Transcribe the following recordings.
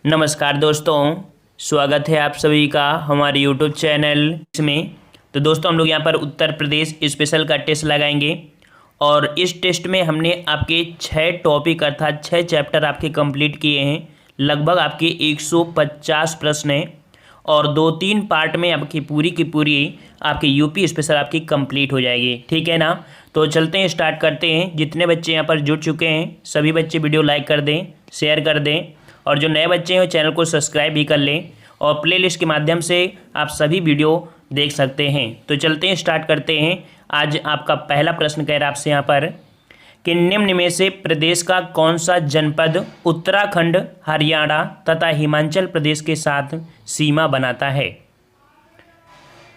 नमस्कार दोस्तों, स्वागत है आप सभी का हमारे यूट्यूब चैनल में। तो दोस्तों हम लोग यहाँ पर उत्तर प्रदेश स्पेशल का टेस्ट लगाएंगे और इस टेस्ट में हमने आपके 6 टॉपिक अर्थात 6 चैप्टर आपके कंप्लीट किए हैं। लगभग आपके 150 प्रश्न हैं और 2-3 पार्ट में आपकी पूरी की पूरी आपकी यूपी स्पेशल आपकी कंप्लीट हो जाएगी। ठीक है ना। तो चलते हैं, स्टार्ट करते हैं। जितने बच्चे यहाँ पर जुड़ चुके हैं सभी बच्चे वीडियो लाइक कर दें, शेयर कर दें और जो नए बच्चे हैं वो चैनल को सब्सक्राइब भी कर लें और प्लेलिस्ट के माध्यम से आप सभी वीडियो देख सकते हैं। तो चलते हैं, स्टार्ट करते हैं। आज आपका पहला प्रश्न कह रहा है आपसे यहाँ पर कि निम्न में से प्रदेश का कौन सा जनपद उत्तराखंड, हरियाणा तथा हिमाचल प्रदेश के साथ सीमा बनाता है।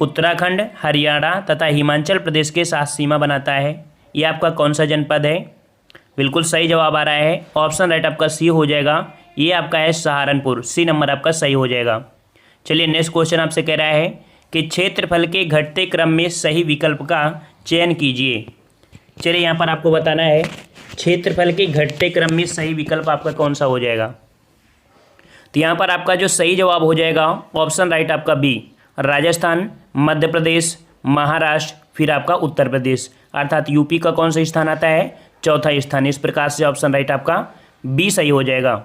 उत्तराखंड, हरियाणा तथा हिमाचल प्रदेश के साथ सीमा बनाता है, ये आपका कौन सा जनपद है। बिल्कुल सही जवाब आ रहा है। ऑप्शन राइट आपका सी हो जाएगा। ये आपका है सहारनपुर, सी नंबर आपका सही हो जाएगा। चलिए नेक्स्ट क्वेश्चन आपसे कह रहा है कि क्षेत्रफल के घटते क्रम में सही विकल्प का चयन कीजिए। चलिए यहाँ पर आपको बताना है क्षेत्रफल के घटते क्रम में सही विकल्प आपका कौन सा हो जाएगा। तो यहाँ पर आपका जो सही जवाब हो जाएगा ऑप्शन राइट आपका बी, राजस्थान, मध्य प्रदेश, महाराष्ट्र, फिर आपका उत्तर प्रदेश अर्थात यूपी का कौन सा स्थान आता है, चौथा स्थान। इस प्रकार से ऑप्शन राइट आपका बी सही हो जाएगा।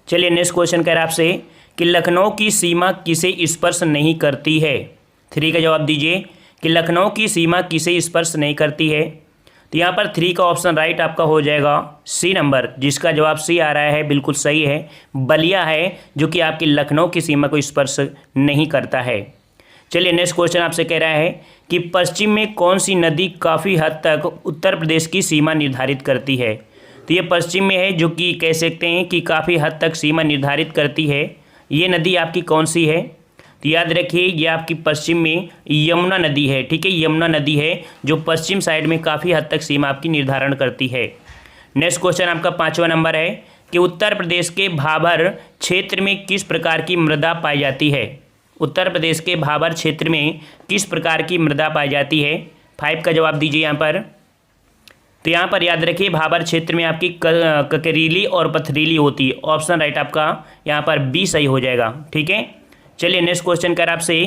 चलिए नेक्स्ट क्वेश्चन कह रहा है आपसे कि लखनऊ की सीमा किसे स्पर्श नहीं करती है। 3 का जवाब दीजिए कि लखनऊ की सीमा किसे स्पर्श नहीं करती है। तो यहाँ पर 3 का ऑप्शन राइट आपका हो जाएगा सी नंबर, जिसका जवाब सी आ रहा है, बिल्कुल सही है। बलिया है जो कि आपकी लखनऊ की सीमा को स्पर्श नहीं करता है। चलिए नेक्स्ट क्वेश्चन आपसे कह रहा है कि पश्चिम में कौन सी नदी काफ़ी हद तक उत्तर प्रदेश की सीमा निर्धारित करती है। तो ये पश्चिम में है जो कि कह सकते हैं कि काफ़ी हद तक सीमा निर्धारित करती है। ये नदी आपकी कौन सी है। तो याद रखिए ये आपकी पश्चिम में यमुना नदी है। ठीक है, यमुना नदी है जो पश्चिम साइड में काफ़ी हद तक सीमा आपकी निर्धारण करती है। नेक्स्ट क्वेश्चन आपका 5वां नंबर है कि उत्तर प्रदेश के भाबर क्षेत्र में किस प्रकार की मृदा पाई जाती है। उत्तर प्रदेश के भाबर क्षेत्र में किस प्रकार की मृदा पाई जाती है। 5 का जवाब दीजिए यहाँ पर। तो यहाँ पर याद रखिए भाबर क्षेत्र में आपकी ककरीली और पथरीली होती है। ऑप्शन राइट आपका यहाँ पर बी सही हो जाएगा। ठीक है, चलिए नेक्स्ट क्वेश्चन कर आपसे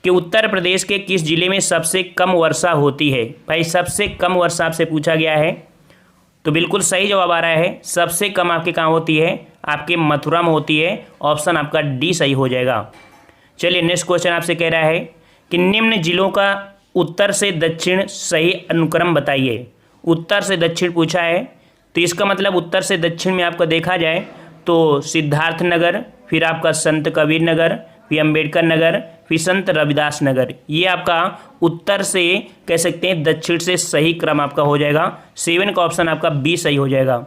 कि उत्तर प्रदेश के किस जिले में सबसे कम वर्षा होती है। भाई सबसे कम वर्षा आपसे पूछा गया है, तो बिल्कुल सही जवाब आ रहा है। सबसे कम आपके कहाँ होती है, आपके मथुरा में होती है। ऑप्शन आपका डी सही हो जाएगा। चलिए नेक्स्ट क्वेश्चन आपसे कह रहा है कि निम्न जिलों का उत्तर से दक्षिण सही अनुक्रम बताइए। उत्तर से दक्षिण पूछा है, तो इसका मतलब उत्तर से दक्षिण में आपका देखा जाए तो सिद्धार्थ नगर, फिर आपका संत कबीर नगर, फिर अम्बेडकर नगर, फिर संत रविदास नगर, ये आपका उत्तर से कह सकते हैं दक्षिण से सही क्रम आपका हो जाएगा। 7 का ऑप्शन आपका बी सही हो जाएगा।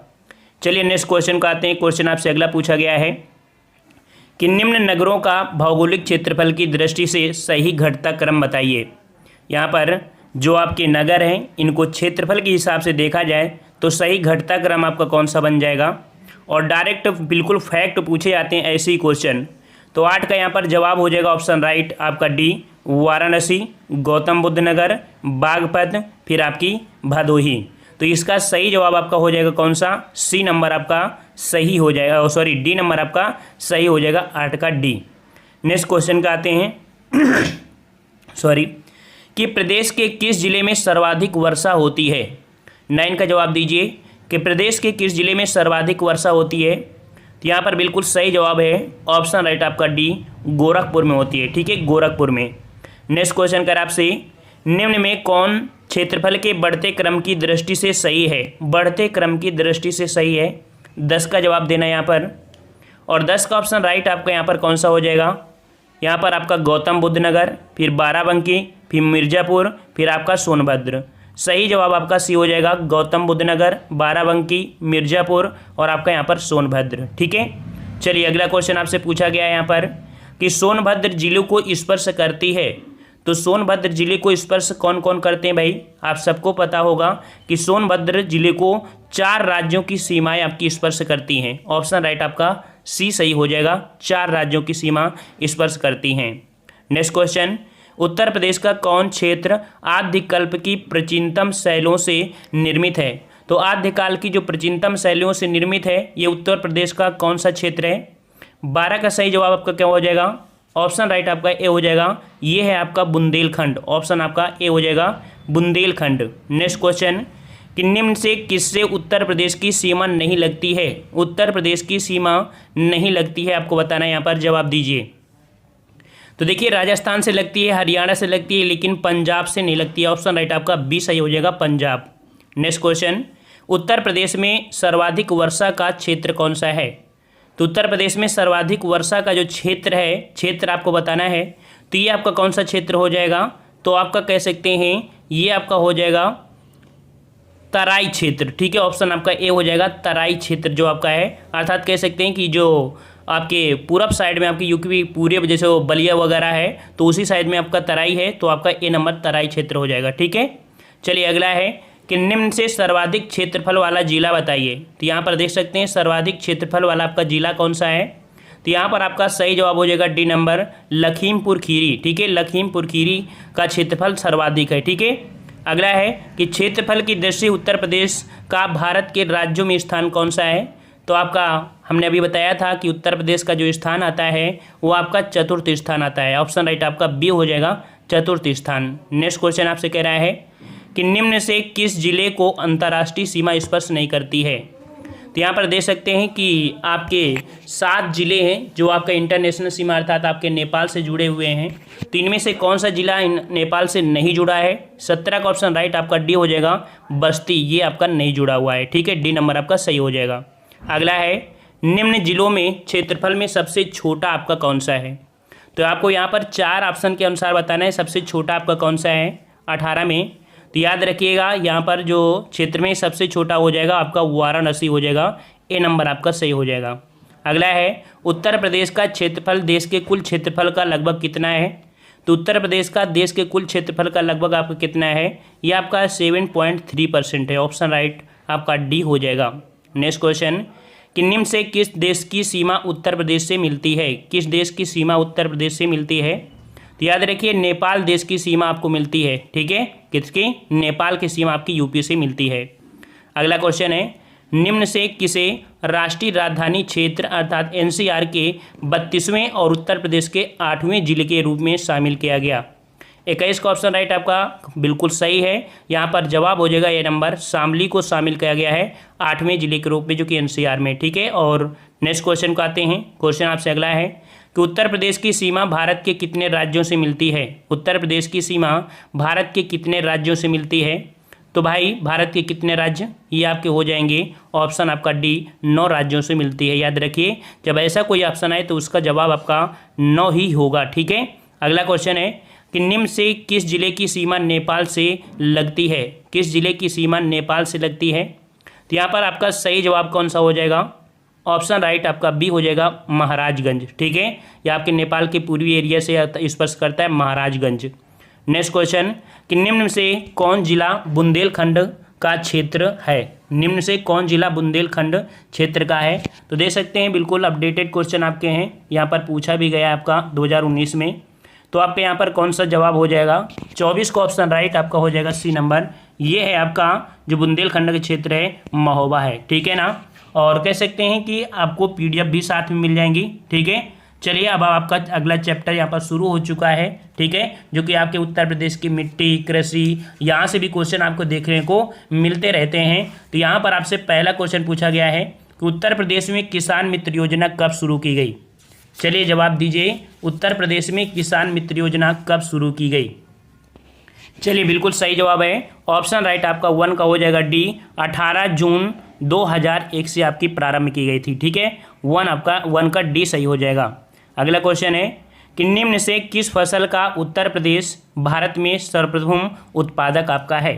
चलिए नेक्स्ट क्वेश्चन को आते हैं। क्वेश्चन आपसे अगला पूछा गया है कि निम्न नगरों का भौगोलिक क्षेत्रफल की दृष्टि से सही घटता क्रम बताइए। यहाँ पर जो आपके नगर हैं इनको क्षेत्रफल के हिसाब से देखा जाए तो सही घटता क्रम आपका कौन सा बन जाएगा। और डायरेक्ट बिल्कुल फैक्ट पूछे जाते हैं ऐसे ही क्वेश्चन। तो 8 का यहाँ पर जवाब हो जाएगा ऑप्शन राइट आपका डी, वाराणसी, गौतम बुद्ध नगर, बागपत, फिर आपकी भदोही। तो इसका सही जवाब आपका हो जाएगा कौन सा, सी नंबर आपका सही हो जाएगा, सॉरी डी नंबर आपका सही हो जाएगा, 8 का डी। नेक्स्ट क्वेश्चन का आते हैं सॉरी कि प्रदेश के किस जिले में सर्वाधिक वर्षा होती है। 9 का जवाब दीजिए कि प्रदेश के किस जिले में सर्वाधिक वर्षा होती है। तो यहाँ पर बिल्कुल सही जवाब है ऑप्शन राइट आपका डी, गोरखपुर में होती है। ठीक है, गोरखपुर में। नेक्स्ट क्वेश्चन कर आपसे निम्न में कौन क्षेत्रफल के बढ़ते क्रम की दृष्टि से सही है। बढ़ते क्रम की दृष्टि से सही है, 10 का जवाब देना यहाँ पर। और 10 का ऑप्शन राइट आपका यहाँ पर कौन सा हो जाएगा, यहाँ पर आपका गौतम बुद्ध नगर, फिर बाराबंकी, फिर मिर्ज़ापुर, फिर आपका सोनभद्र। सही जवाब आपका सी हो जाएगा, गौतम बुद्ध नगर, बाराबंकी, मिर्ज़ापुर और आपका यहाँ पर सोनभद्र। ठीक है, चलिए अगला क्वेश्चन आपसे पूछा गया है यहाँ पर कि सोनभद्र जिले को स्पर्श करती है। तो सोनभद्र जिले को स्पर्श कौन कौन करते हैं भाई, आप सबको पता होगा कि सोनभद्र जिले को 4 राज्यों की सीमाएं आपकी स्पर्श करती हैं। ऑप्शन राइट आपका सी सही हो जाएगा, 4 राज्यों की सीमा स्पर्श करती हैं। नेक्स्ट क्वेश्चन, उत्तर प्रदेश का कौन क्षेत्र आद्यकल्प की प्राचीनतम शैलों से निर्मित है। तो आद्यकाल की जो प्राचीनतम शैलियों से निर्मित है ये उत्तर प्रदेश का कौन सा क्षेत्र है। 12 का सही जवाब आपका क्या हो जाएगा? ऑप्शन राइट आपका ए हो जाएगा, ये है आपका बुंदेलखंड। ऑप्शन आपका ए हो जाएगा बुंदेलखंड। नेक्स्ट क्वेश्चन, कि निम्न से किससे उत्तर प्रदेश की सीमा नहीं लगती है? उत्तर प्रदेश की सीमा नहीं लगती है, आपको बताना है, यहाँ पर जवाब दीजिए। तो देखिए, राजस्थान से लगती है, हरियाणा से लगती है, लेकिन पंजाब से नहीं लगती है। ऑप्शन राइट आपका बी सही हो जाएगा, पंजाब। नेक्स्ट क्वेश्चन, उत्तर प्रदेश में सर्वाधिक वर्षा का क्षेत्र कौन सा है? तो उत्तर प्रदेश में सर्वाधिक वर्षा का जो क्षेत्र है, क्षेत्र आपको बताना है। तो ये आपका कौन सा क्षेत्र हो जाएगा? तो आपका कह सकते हैं ये आपका हो जाएगा तराई क्षेत्र। ठीक है, ऑप्शन आपका ए हो जाएगा, तराई क्षेत्र जो आपका है। अर्थात कह सकते हैं कि जो आपके पूरब साइड में आपकी यूपी पूरे जैसे वो बलिया वगैरह है, तो उसी साइड में आपका तराई है, तो आपका ए नंबर तराई क्षेत्र हो जाएगा। ठीक है, चलिए अगला है कि निम्न से सर्वाधिक क्षेत्रफल वाला जिला बताइए। तो यहाँ पर देख सकते हैं सर्वाधिक क्षेत्रफल वाला आपका जिला कौन सा है? तो यहाँ पर आपका सही जवाब हो जाएगा डी नंबर, लखीमपुर खीरी। ठीक है, लखीमपुर खीरी का क्षेत्रफल सर्वाधिक है। ठीक है, अगला है कि क्षेत्रफल की दृष्टि उत्तर प्रदेश का भारत के राज्यों में स्थान कौन सा है? तो आपका हमने अभी बताया था कि उत्तर प्रदेश का जो स्थान आता है वो आपका चतुर्थ स्थान आता है। ऑप्शन राइट आपका बी हो जाएगा, चतुर्थ स्थान। नेक्स्ट क्वेश्चन आपसे कह रहा है कि निम्न से किस जिले को अंतर्राष्ट्रीय सीमा स्पर्श नहीं करती है? तो यहाँ पर देख सकते हैं कि आपके 7 जिले हैं जो आपका इंटरनेशनल सीमा अर्थात आपके नेपाल से जुड़े हुए हैं। तो इनमें से कौन सा जिला नेपाल से नहीं जुड़ा है? 17 का ऑप्शन राइट आपका डी हो जाएगा, बस्ती, ये आपका नहीं जुड़ा हुआ है। ठीक है, डी नंबर आपका सही हो जाएगा। अगला है, निम्न जिलों में क्षेत्रफल में सबसे छोटा आपका कौन सा है? तो आपको यहाँ पर 4 ऑप्शन के अनुसार बताना है सबसे छोटा आपका कौन सा है 18 में। तो याद रखिएगा, यहाँ पर जो क्षेत्र में सबसे छोटा हो जाएगा आपका वाराणसी हो जाएगा, ए नंबर आपका सही हो जाएगा। अगला है, उत्तर प्रदेश का क्षेत्रफल देश के कुल क्षेत्रफल का लगभग कितना है? तो उत्तर प्रदेश का देश के कुल क्षेत्रफल का लगभग आपका कितना है? ये आपका 7.3% है। ऑप्शन राइट आपका डी हो जाएगा। नेक्स्ट क्वेश्चन, कि निम्न से किस देश की सीमा उत्तर प्रदेश से मिलती है? किस देश की सीमा उत्तर प्रदेश से मिलती है? तो याद रखिए, नेपाल देश की सीमा आपको मिलती है। ठीक है, किसकी? नेपाल की सीमा आपकी यूपी से मिलती है। अगला क्वेश्चन है, निम्न से किसे राष्ट्रीय राजधानी क्षेत्र अर्थात एनसीआर के 32वें और उत्तर प्रदेश के 8वें जिले के रूप में शामिल किया गया? 21 का ऑप्शन राइट आपका बिल्कुल सही है। यहाँ पर जवाब हो जाएगा ये नंबर, शामली को शामिल किया गया है 8वें जिले के रूप में जो कि एनसीआर में। ठीक है, और नेक्स्ट क्वेश्चन को आते हैं। क्वेश्चन आपसे अगला है कि उत्तर प्रदेश की सीमा भारत के कितने राज्यों से मिलती है? उत्तर प्रदेश की सीमा भारत के कितने राज्यों से मिलती है? तो भाई भारत के कितने राज्य, ये आपके हो जाएंगे ऑप्शन आपका डी, 9 राज्यों से मिलती है। याद रखिए, जब ऐसा कोई ऑप्शन आए तो उसका जवाब आपका 9 ही होगा। ठीक है, अगला क्वेश्चन है कि निम्न से किस जिले की सीमा नेपाल से लगती है? किस जिले की सीमा नेपाल से लगती है? तो यहाँ पर आपका सही जवाब कौन सा हो जाएगा? ऑप्शन राइट आपका बी हो जाएगा, महाराजगंज। ठीक है, यह आपके नेपाल के पूर्वी एरिया से स्पर्श करता है, महाराजगंज। नेक्स्ट क्वेश्चन, कि निम्न से कौन जिला बुंदेलखंड का क्षेत्र है? निम्न से कौन जिला बुंदेलखंड क्षेत्र का है? तो देख सकते हैं बिल्कुल अपडेटेड क्वेश्चन आपके हैं, यहाँ पर पूछा भी गया आपका 2019 में। तो आपके यहाँ पर कौन सा जवाब हो जाएगा? 24 का ऑप्शन राइट आपका हो जाएगा, सी नंबर। ये है आपका जो बुंदेलखंड का क्षेत्र है, महोबा है। ठीक है ना, और कह सकते हैं कि आपको पीडीएफ भी साथ में मिल जाएंगी। ठीक है, चलिए अब आपका अगला चैप्टर यहाँ पर शुरू हो चुका है। ठीक है, जो कि आपके उत्तर प्रदेश की मिट्टी, कृषि, यहाँ से भी क्वेश्चन आपको देखने को मिलते रहते हैं। तो यहाँ पर आपसे पहला क्वेश्चन पूछा गया है कि उत्तर प्रदेश में किसान मित्र योजना कब शुरू की गई? चलिए जवाब दीजिए, उत्तर प्रदेश में किसान मित्र योजना कब शुरू की गई? चलिए बिल्कुल सही जवाब है, ऑप्शन राइट आपका 1 का हो जाएगा डी, 18 जून 2001 से आपकी प्रारंभ की गई थी। ठीक है, 1 का डी सही हो जाएगा। अगला क्वेश्चन है कि निम्न से किस फसल का उत्तर प्रदेश भारत में सर्वप्रथम उत्पादक आपका है?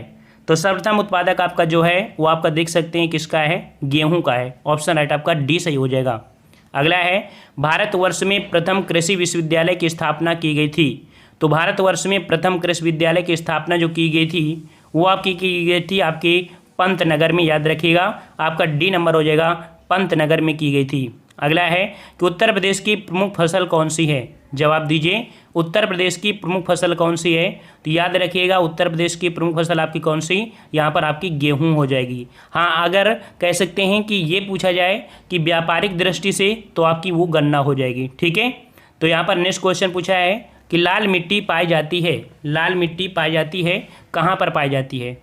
तो सर्वप्रथम उत्पादक आपका जो है वो आपका देख सकते हैं किसका है? गेहूं का है। ऑप्शन राइट आपका डी सही हो जाएगा। अगला है, भारतवर्ष में प्रथम कृषि विश्वविद्यालय की स्थापना की गई थी। तो भारतवर्ष में प्रथम कृषि विद्यालय की स्थापना जो की गई थी वो आपकी की गई थी आपके पंतनगर में। याद रखिएगा, आपका डी नंबर हो जाएगा, पंतनगर में की गई थी। अगला है कि उत्तर प्रदेश की प्रमुख फसल कौन सी है? जवाब दीजिए, उत्तर प्रदेश की प्रमुख फसल कौन सी है? तो याद रखिएगा उत्तर प्रदेश की प्रमुख फसल आपकी कौन सी? यहाँ पर आपकी गेहूं हो जाएगी। हाँ, अगर कह सकते हैं कि ये पूछा जाए कि व्यापारिक दृष्टि से तो आपकी वो गन्ना हो जाएगी। ठीक है, तो यहाँ पर नेक्स्ट क्वेश्चन पूछा है कि लाल मिट्टी पाई जाती है, लाल मिट्टी पाई जाती है कहाँ पर पाई जाती है?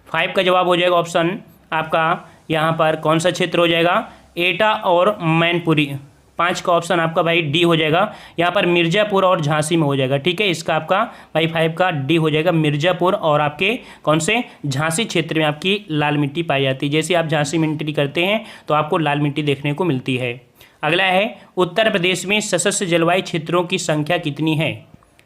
5 का जवाब हो जाएगा ऑप्शन आपका यहाँ पर कौन सा क्षेत्र हो जाएगा? एटा और मैनपुरी। 5 का ऑप्शन आपका भाई डी हो जाएगा, यहाँ पर मिर्ज़ापुर और झांसी में हो जाएगा। ठीक है, इसका आपका भाई 5 का डी हो जाएगा, मिर्ज़ापुर और आपके कौन से झांसी क्षेत्र में आपकी लाल मिट्टी पाई जाती है। जैसे आप झांसी में एंट्री करते हैं तो आपको लाल मिट्टी देखने को मिलती है। अगला है उत्तर प्रदेश में सशस्त्र जलवायु क्षेत्रों की संख्या कितनी है?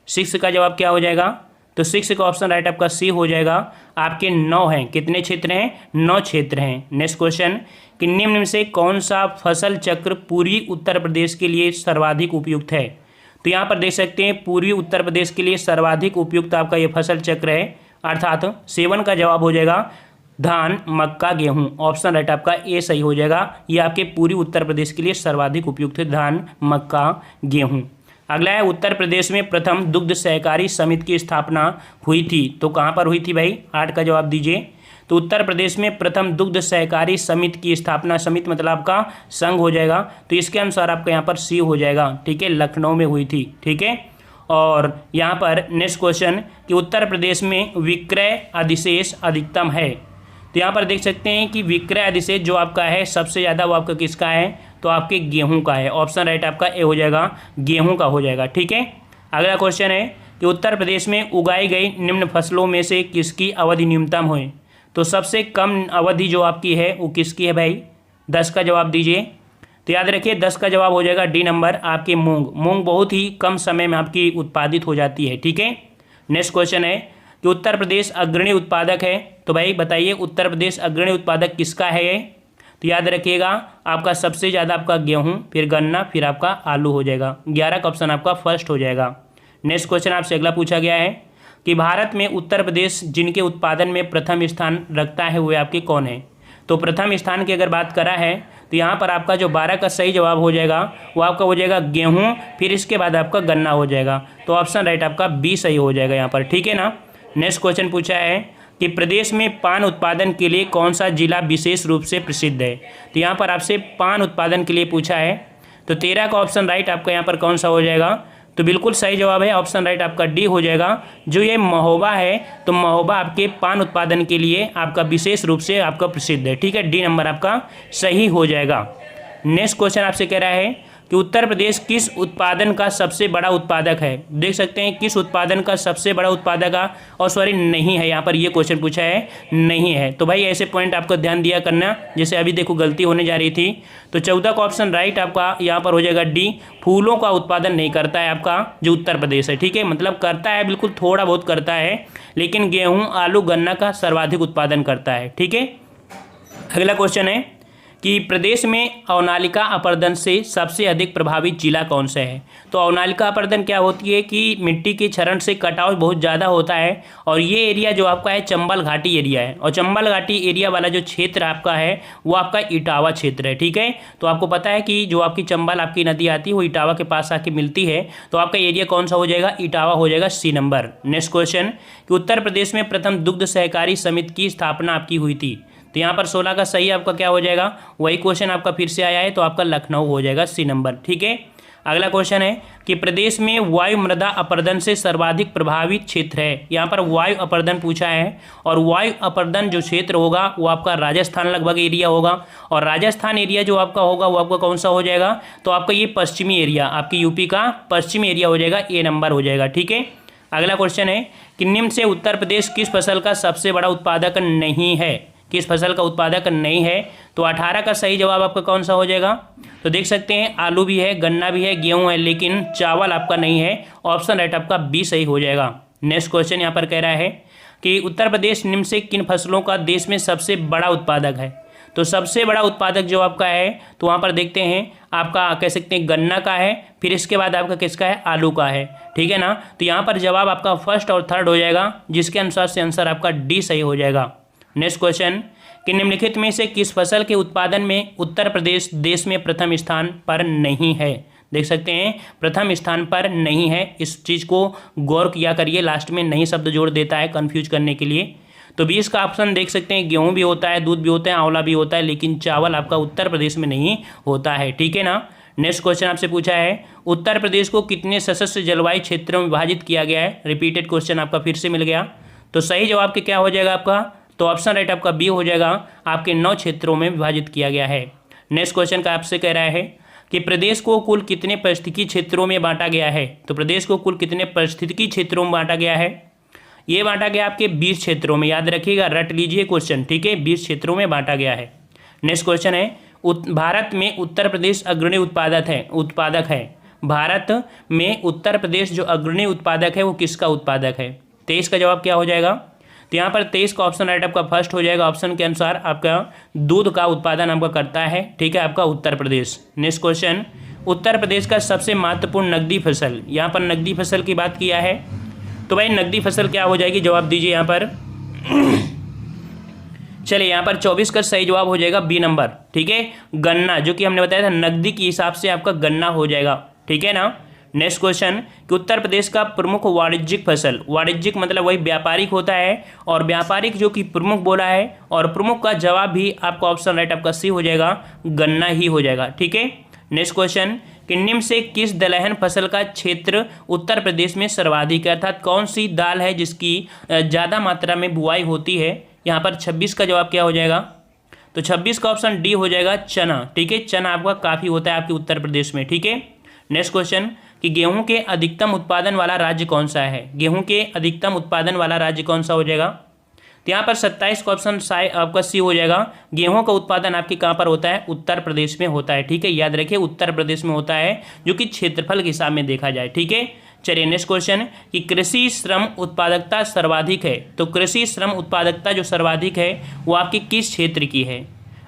6 का जवाब क्या हो जाएगा? तो 6 का ऑप्शन राइट आपका सी हो जाएगा, आपके 9 हैं। कितने क्षेत्र हैं? 9 क्षेत्र हैं। नेक्स्ट क्वेश्चन कि निम्न में से कौन सा फसल चक्र पूर्वी उत्तर प्रदेश के लिए सर्वाधिक उपयुक्त है? तो यहाँ पर देख सकते हैं पूर्वी उत्तर प्रदेश के लिए सर्वाधिक उपयुक्त आपका ये फसल चक्र है, अर्थात 7 का जवाब हो जाएगा धान, मक्का, गेहूं। ऑप्शन राइट आपका ए सही हो जाएगा, ये आपके पूर्वी उत्तर प्रदेश के लिए सर्वाधिक उपयुक्त है, धान, मक्का, गेहूं। अगला है उत्तर प्रदेश में प्रथम दुग्ध सहकारी समिति की स्थापना हुई थी, तो कहाँ पर हुई थी भाई? 8 का जवाब दीजिए। तो उत्तर प्रदेश में प्रथम दुग्ध सहकारी समिति की स्थापना, समिति मतलब आपका संघ हो जाएगा, तो इसके अनुसार आपका यहाँ पर सी हो जाएगा। ठीक है, लखनऊ में हुई थी। ठीक है, और यहाँ पर नेक्स्ट क्वेश्चन कि उत्तर प्रदेश में विक्रय अधिशेष अधिकतम है, तो यहाँ पर देख सकते हैं कि विक्रय अधिशेष जो आपका है सबसे ज़्यादा वो आपका किसका है? तो आपके गेहूं का है। ऑप्शन राइट आपका ए हो जाएगा, गेहूं का हो जाएगा। ठीक है, अगला क्वेश्चन है कि उत्तर प्रदेश में उगाई गई निम्न फसलों में से किसकी अवधि न्यूनतम है? तो सबसे कम अवधि जो आपकी है वो किसकी है भाई? 10 का जवाब दीजिए। तो याद रखिए 10 का जवाब हो जाएगा डी नंबर, आपकी मूंग। मूंग बहुत ही कम समय में आपकी उत्पादित हो जाती है। ठीक है, नेक्स्ट क्वेश्चन है कि उत्तर प्रदेश अग्रणी उत्पादक है, तो भाई बताइए उत्तर प्रदेश अग्रणी उत्पादक किसका है ये? तो याद रखिएगा आपका सबसे ज़्यादा आपका गेहूं, फिर गन्ना, फिर आपका आलू हो जाएगा। 11 का ऑप्शन आपका फर्स्ट हो जाएगा। नेक्स्ट क्वेश्चन आपसे अगला पूछा गया है कि भारत में उत्तर प्रदेश जिनके उत्पादन में प्रथम स्थान रखता है वे आपके कौन है? तो प्रथम स्थान की अगर बात करा है तो यहाँ पर आपका जो 12 का सही जवाब हो जाएगा वो आपका हो जाएगा गेहूँ, फिर इसके बाद आपका गन्ना हो जाएगा। तो ऑप्शन राइट आपका बी सही हो जाएगा यहाँ पर। ठीक है ना। नेक्स्ट क्वेश्चन पूछा है कि प्रदेश में पान उत्पादन के लिए कौन सा जिला विशेष रूप से प्रसिद्ध है? तो यहाँ पर आपसे पान उत्पादन के लिए पूछा है, तो 13 का ऑप्शन राइट आपका यहाँ पर कौन सा हो जाएगा? तो बिल्कुल सही जवाब है, ऑप्शन राइट आपका डी हो जाएगा। जो ये महोबा है तो महोबा आपके पान उत्पादन के लिए आपका विशेष रूप से आपका प्रसिद्ध है। ठीक है, डी नंबर आपका सही हो जाएगा। नेक्स्ट क्वेश्चन आपसे कह रहा है कि उत्तर प्रदेश किस उत्पादन का सबसे बड़ा उत्पादक है? देख सकते हैं किस उत्पादन का सबसे बड़ा उत्पादक है, और सॉरी नहीं है, यहाँ पर ये क्वेश्चन पूछा है नहीं है। तो भाई ऐसे पॉइंट आपको ध्यान दिया करना, जैसे अभी देखो गलती होने जा रही थी। तो 14 का ऑप्शन राइट आपका यहाँ पर हो जाएगा डी, फूलों का उत्पादन नहीं करता है आपका जो उत्तर प्रदेश है। ठीक है, मतलब करता है बिल्कुल थोड़ा बहुत करता है, लेकिन गेहूँ, आलू, गन्ना का सर्वाधिक उत्पादन करता है। ठीक है, अगला क्वेश्चन है कि प्रदेश में अवनालिका अपर्दन से सबसे अधिक प्रभावित जिला कौन सा है? तो अवनालिका अपर्दन क्या होती है कि मिट्टी के क्षरण से कटाव बहुत ज़्यादा होता है, और ये एरिया जो आपका है चंबल घाटी एरिया है, और चंबल घाटी एरिया वाला जो क्षेत्र आपका है वो आपका इटावा क्षेत्र है। ठीक है, तो आपको पता है कि जो आपकी चंबल आपकी नदी आती है वो इटावा के पास आके मिलती है, तो आपका एरिया कौन सा हो जाएगा? इटावा हो जाएगा, सी नंबर। नेक्स्ट क्वेश्चन कि उत्तर प्रदेश में प्रथम दुग्ध सहकारी समिति की स्थापना आपकी हुई थी, तो यहाँ पर 16 का सही आपका क्या हो जाएगा? वही क्वेश्चन आपका फिर से आया है, तो आपका लखनऊ हो जाएगा, सी नंबर। ठीक है, अगला क्वेश्चन है कि प्रदेश में वायु मृदा अपर्दन से सर्वाधिक प्रभावित क्षेत्र है। यहाँ पर वायु अपर्दन पूछा है, और वायु अपर्दन जो क्षेत्र होगा वो आपका राजस्थान लगभग एरिया होगा, और राजस्थान एरिया जो आपका होगा वो आपका कौन सा हो जाएगा? तो आपका ये पश्चिमी एरिया, आपकी यूपी का पश्चिमी एरिया हो जाएगा, ए नंबर हो जाएगा। ठीक है, अगला क्वेश्चन है कि निम्न से उत्तर प्रदेश किस फसल का सबसे बड़ा उत्पादक नहीं है? किस फसल का उत्पादक नहीं है? तो 18 का सही जवाब आपका कौन सा हो जाएगा? तो देख सकते हैं आलू भी है, गन्ना भी है, गेहूं है, लेकिन चावल आपका नहीं है। ऑप्शन राइट आपका बी सही हो जाएगा। नेक्स्ट क्वेश्चन यहाँ पर कह रहा है कि उत्तर प्रदेश निम्न से किन फसलों का देश में सबसे बड़ा उत्पादक है? तो सबसे बड़ा उत्पादक जो आपका है तो वहाँ पर देखते हैं आपका कह सकते हैं गन्ना का है, फिर इसके बाद आपका किसका है? आलू का है। ठीक है ना, तो यहाँ पर जवाब आपका फर्स्ट और थर्ड हो जाएगा, जिसके अनुसार से आंसर आपका डी सही हो जाएगा। नेक्स्ट क्वेश्चन कि निम्नलिखित में से किस फसल के उत्पादन में उत्तर प्रदेश देश में प्रथम स्थान पर नहीं है? देख सकते हैं प्रथम स्थान पर नहीं है। इस चीज़ को गौर किया करिए, लास्ट में नहीं शब्द जोड़ देता है कन्फ्यूज करने के लिए। तो 20 का ऑप्शन देख सकते हैं, गेहूँ भी होता है, दूध भी होता है, आंवला भी होता है, लेकिन चावल आपका उत्तर प्रदेश में नहीं होता है। ठीक है ना। नेक्स्ट क्वेश्चन आपसे पूछा है, उत्तर प्रदेश को कितने सशस्त्र जलवायु क्षेत्रों में विभाजित किया गया है। रिपीटेड क्वेश्चन आपका फिर से मिल गया। तो सही जवाब क्या हो जाएगा आपका, तो ऑप्शन राइट आपका बी हो जाएगा, आपके 9 क्षेत्रों में विभाजित किया गया है। नेक्स्ट क्वेश्चन का आपसे कह रहा है कि प्रदेश को कुल कितने पारिस्थितिकी क्षेत्रों में बांटा गया है। तो प्रदेश को कुल कितने पारिस्थितिकी क्षेत्रों में बांटा गया है, ये बांटा गया आपके 20 क्षेत्रों में। याद रखिएगा, रट लीजिए क्वेश्चन, ठीक है, 20 क्षेत्रों में बांटा गया है। नेक्स्ट क्वेश्चन है, भारत में उत्तर प्रदेश अग्रणी उत्पादक है। भारत में उत्तर प्रदेश जो अग्रणी उत्पादक है वो किसका उत्पादक है। 23 का जवाब क्या हो जाएगा, तो यहाँ पर 23 का ऑप्शन राइट आपका फर्स्ट हो जाएगा। ऑप्शन के अनुसार आपका दूध का उत्पादन आपका करता है, ठीक है, आपका उत्तर प्रदेश। नेक्स्ट क्वेश्चन, उत्तर प्रदेश का सबसे महत्वपूर्ण नकदी फसल, यहाँ पर नकदी फसल की बात किया है, तो भाई नकदी फसल क्या हो जाएगी, जवाब दीजिए यहाँ पर। चलिए यहाँ पर 24 का सही जवाब हो जाएगा बी नंबर, ठीक है, गन्ना, जो कि हमने बताया था नकदी के हिसाब से आपका गन्ना हो जाएगा, ठीक है ना। नेक्स्ट क्वेश्चन कि उत्तर प्रदेश का प्रमुख वाणिज्यिक फसल, वाणिज्यिक मतलब वही व्यापारिक होता है, और व्यापारिक जो कि प्रमुख बोला है, और प्रमुख का जवाब भी आपका ऑप्शन राइट आपका सी हो जाएगा, गन्ना ही हो जाएगा, ठीक है। नेक्स्ट क्वेश्चन कि निम्न से किस दलहन फसल का क्षेत्र उत्तर प्रदेश में सर्वाधिक है, अर्थात कौन सी दाल है जिसकी ज़्यादा मात्रा में बुआई होती है। यहाँ पर 26 का जवाब क्या हो जाएगा, तो 26 का ऑप्शन डी हो जाएगा, चना, ठीक है, चना आपका काफ़ी होता है आपके उत्तर प्रदेश में, ठीक है। नेक्स्ट क्वेश्चन कि गेहूं के अधिकतम उत्पादन वाला राज्य कौन सा है, गेहूं के अधिकतम उत्पादन वाला राज्य कौन सा हो जाएगा, तो यहाँ पर 27 का ऑप्शन आपका सी हो जाएगा। गेहूं का उत्पादन आपके कहाँ पर होता है, उत्तर प्रदेश में होता है, ठीक है, याद रखिए उत्तर प्रदेश में होता है, जो कि क्षेत्रफल के हिसाब में देखा जाए, ठीक है। चलिए नेक्स्ट क्वेश्चन कि कृषि श्रम उत्पादकता सर्वाधिक है, तो कृषि श्रम उत्पादकता जो सर्वाधिक है वो आपकी किस क्षेत्र की है।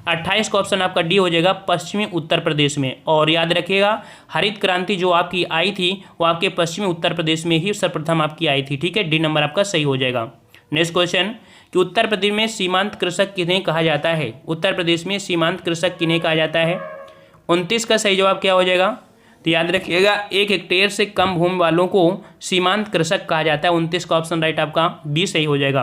28 का ऑप्शन आपका डी हो जाएगा, पश्चिमी उत्तर प्रदेश में। और याद रखिएगा हरित क्रांति जो आपकी आई थी वो आपके पश्चिमी उत्तर प्रदेश में ही सर्वप्रथम आपकी आई थी, ठीक है, डी नंबर आपका सही हो जाएगा। नेक्स्ट क्वेश्चन कि उत्तर प्रदेश में सीमांत कृषक किन्हें कहा जाता है, उत्तर प्रदेश में सीमांत कृषक किन्हें कहा जाता है। 29 का सही जवाब क्या हो जाएगा, तो याद रखिएगा 1 हेक्टेयर से कम भूमि वालों को सीमांत कृषक कहा जाता है। 29 का ऑप्शन राइट आपका बी सही हो जाएगा।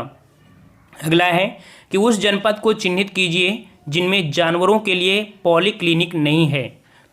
अगला है कि उस जनपद को चिन्हित कीजिए जिनमें जानवरों के लिए पॉलीक्लिनिक नहीं है,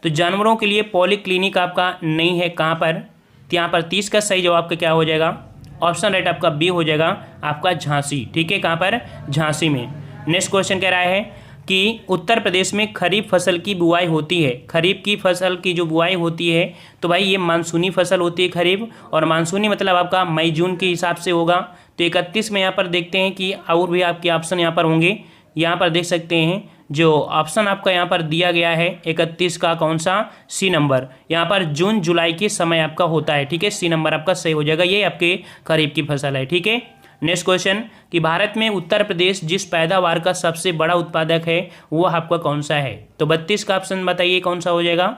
तो जानवरों के लिए पॉलीक्लिनिक आपका नहीं है कहाँ पर, तो यहाँ पर 30 का सही जवाब का क्या हो जाएगा, ऑप्शन राइट आपका बी हो जाएगा, आपका झांसी, ठीक है, कहाँ पर, झांसी में। नेक्स्ट क्वेश्चन कह रहा है कि उत्तर प्रदेश में खरीफ फसल की बुआई होती है, खरीफ की फसल की जो बुआई होती है तो भाई ये मानसूनी फसल होती है खरीफ, और मानसूनी मतलब आपका मई जून के हिसाब से होगा। तो 31 में यहाँ पर देखते हैं कि और भी आपके ऑप्शन यहाँ पर होंगे, यहाँ पर देख सकते हैं जो ऑप्शन आपका यहाँ पर दिया गया है 31 का कौन सा, सी नंबर, यहाँ पर जून जुलाई के समय आपका होता है, ठीक है, सी नंबर आपका सही हो जाएगा, ये आपके खरीफ की फसल है, ठीक है। नेक्स्ट क्वेश्चन कि भारत में उत्तर प्रदेश जिस पैदावार का सबसे बड़ा उत्पादक है वो आपका कौन सा है, तो 32 का ऑप्शन बताइए कौन सा हो जाएगा।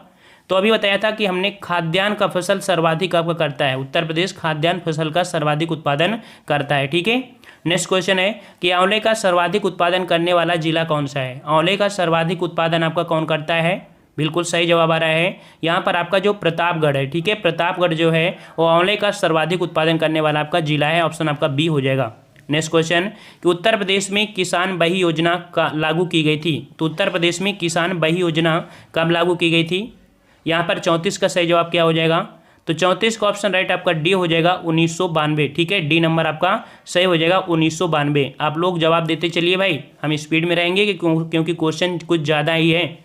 तो अभी बताया था कि हमने खाद्यान्न का फसल सर्वाधिक आपका करता है, उत्तर प्रदेश खाद्यान्न फसल का सर्वाधिक उत्पादन करता है, ठीक है। नेक्स्ट क्वेश्चन है कि आंवले का सर्वाधिक उत्पादन करने वाला जिला कौन सा है, आंवले का सर्वाधिक उत्पादन आपका कौन करता है, बिल्कुल सही जवाब आ रहा है यहाँ पर आपका जो प्रतापगढ़ है, ठीक है, प्रतापगढ़ जो है वो आंवले का सर्वाधिक उत्पादन करने वाला आपका जिला है, ऑप्शन आपका बी हो जाएगा। नेक्स्ट क्वेश्चन कि उत्तर प्रदेश में किसान बही योजना का लागू की गई थी, तो उत्तर प्रदेश में किसान बही योजना कब लागू की गई थी, यहाँ पर 34 का सही जवाब क्या हो जाएगा, तो 34 का ऑप्शन राइट आपका डी हो जाएगा, 1992, ठीक है, डी नंबर आपका सही हो जाएगा 1992। आप लोग जवाब देते चलिए भाई, हम स्पीड में रहेंगे क्योंकि क्वेश्चन कुछ ज़्यादा ही है।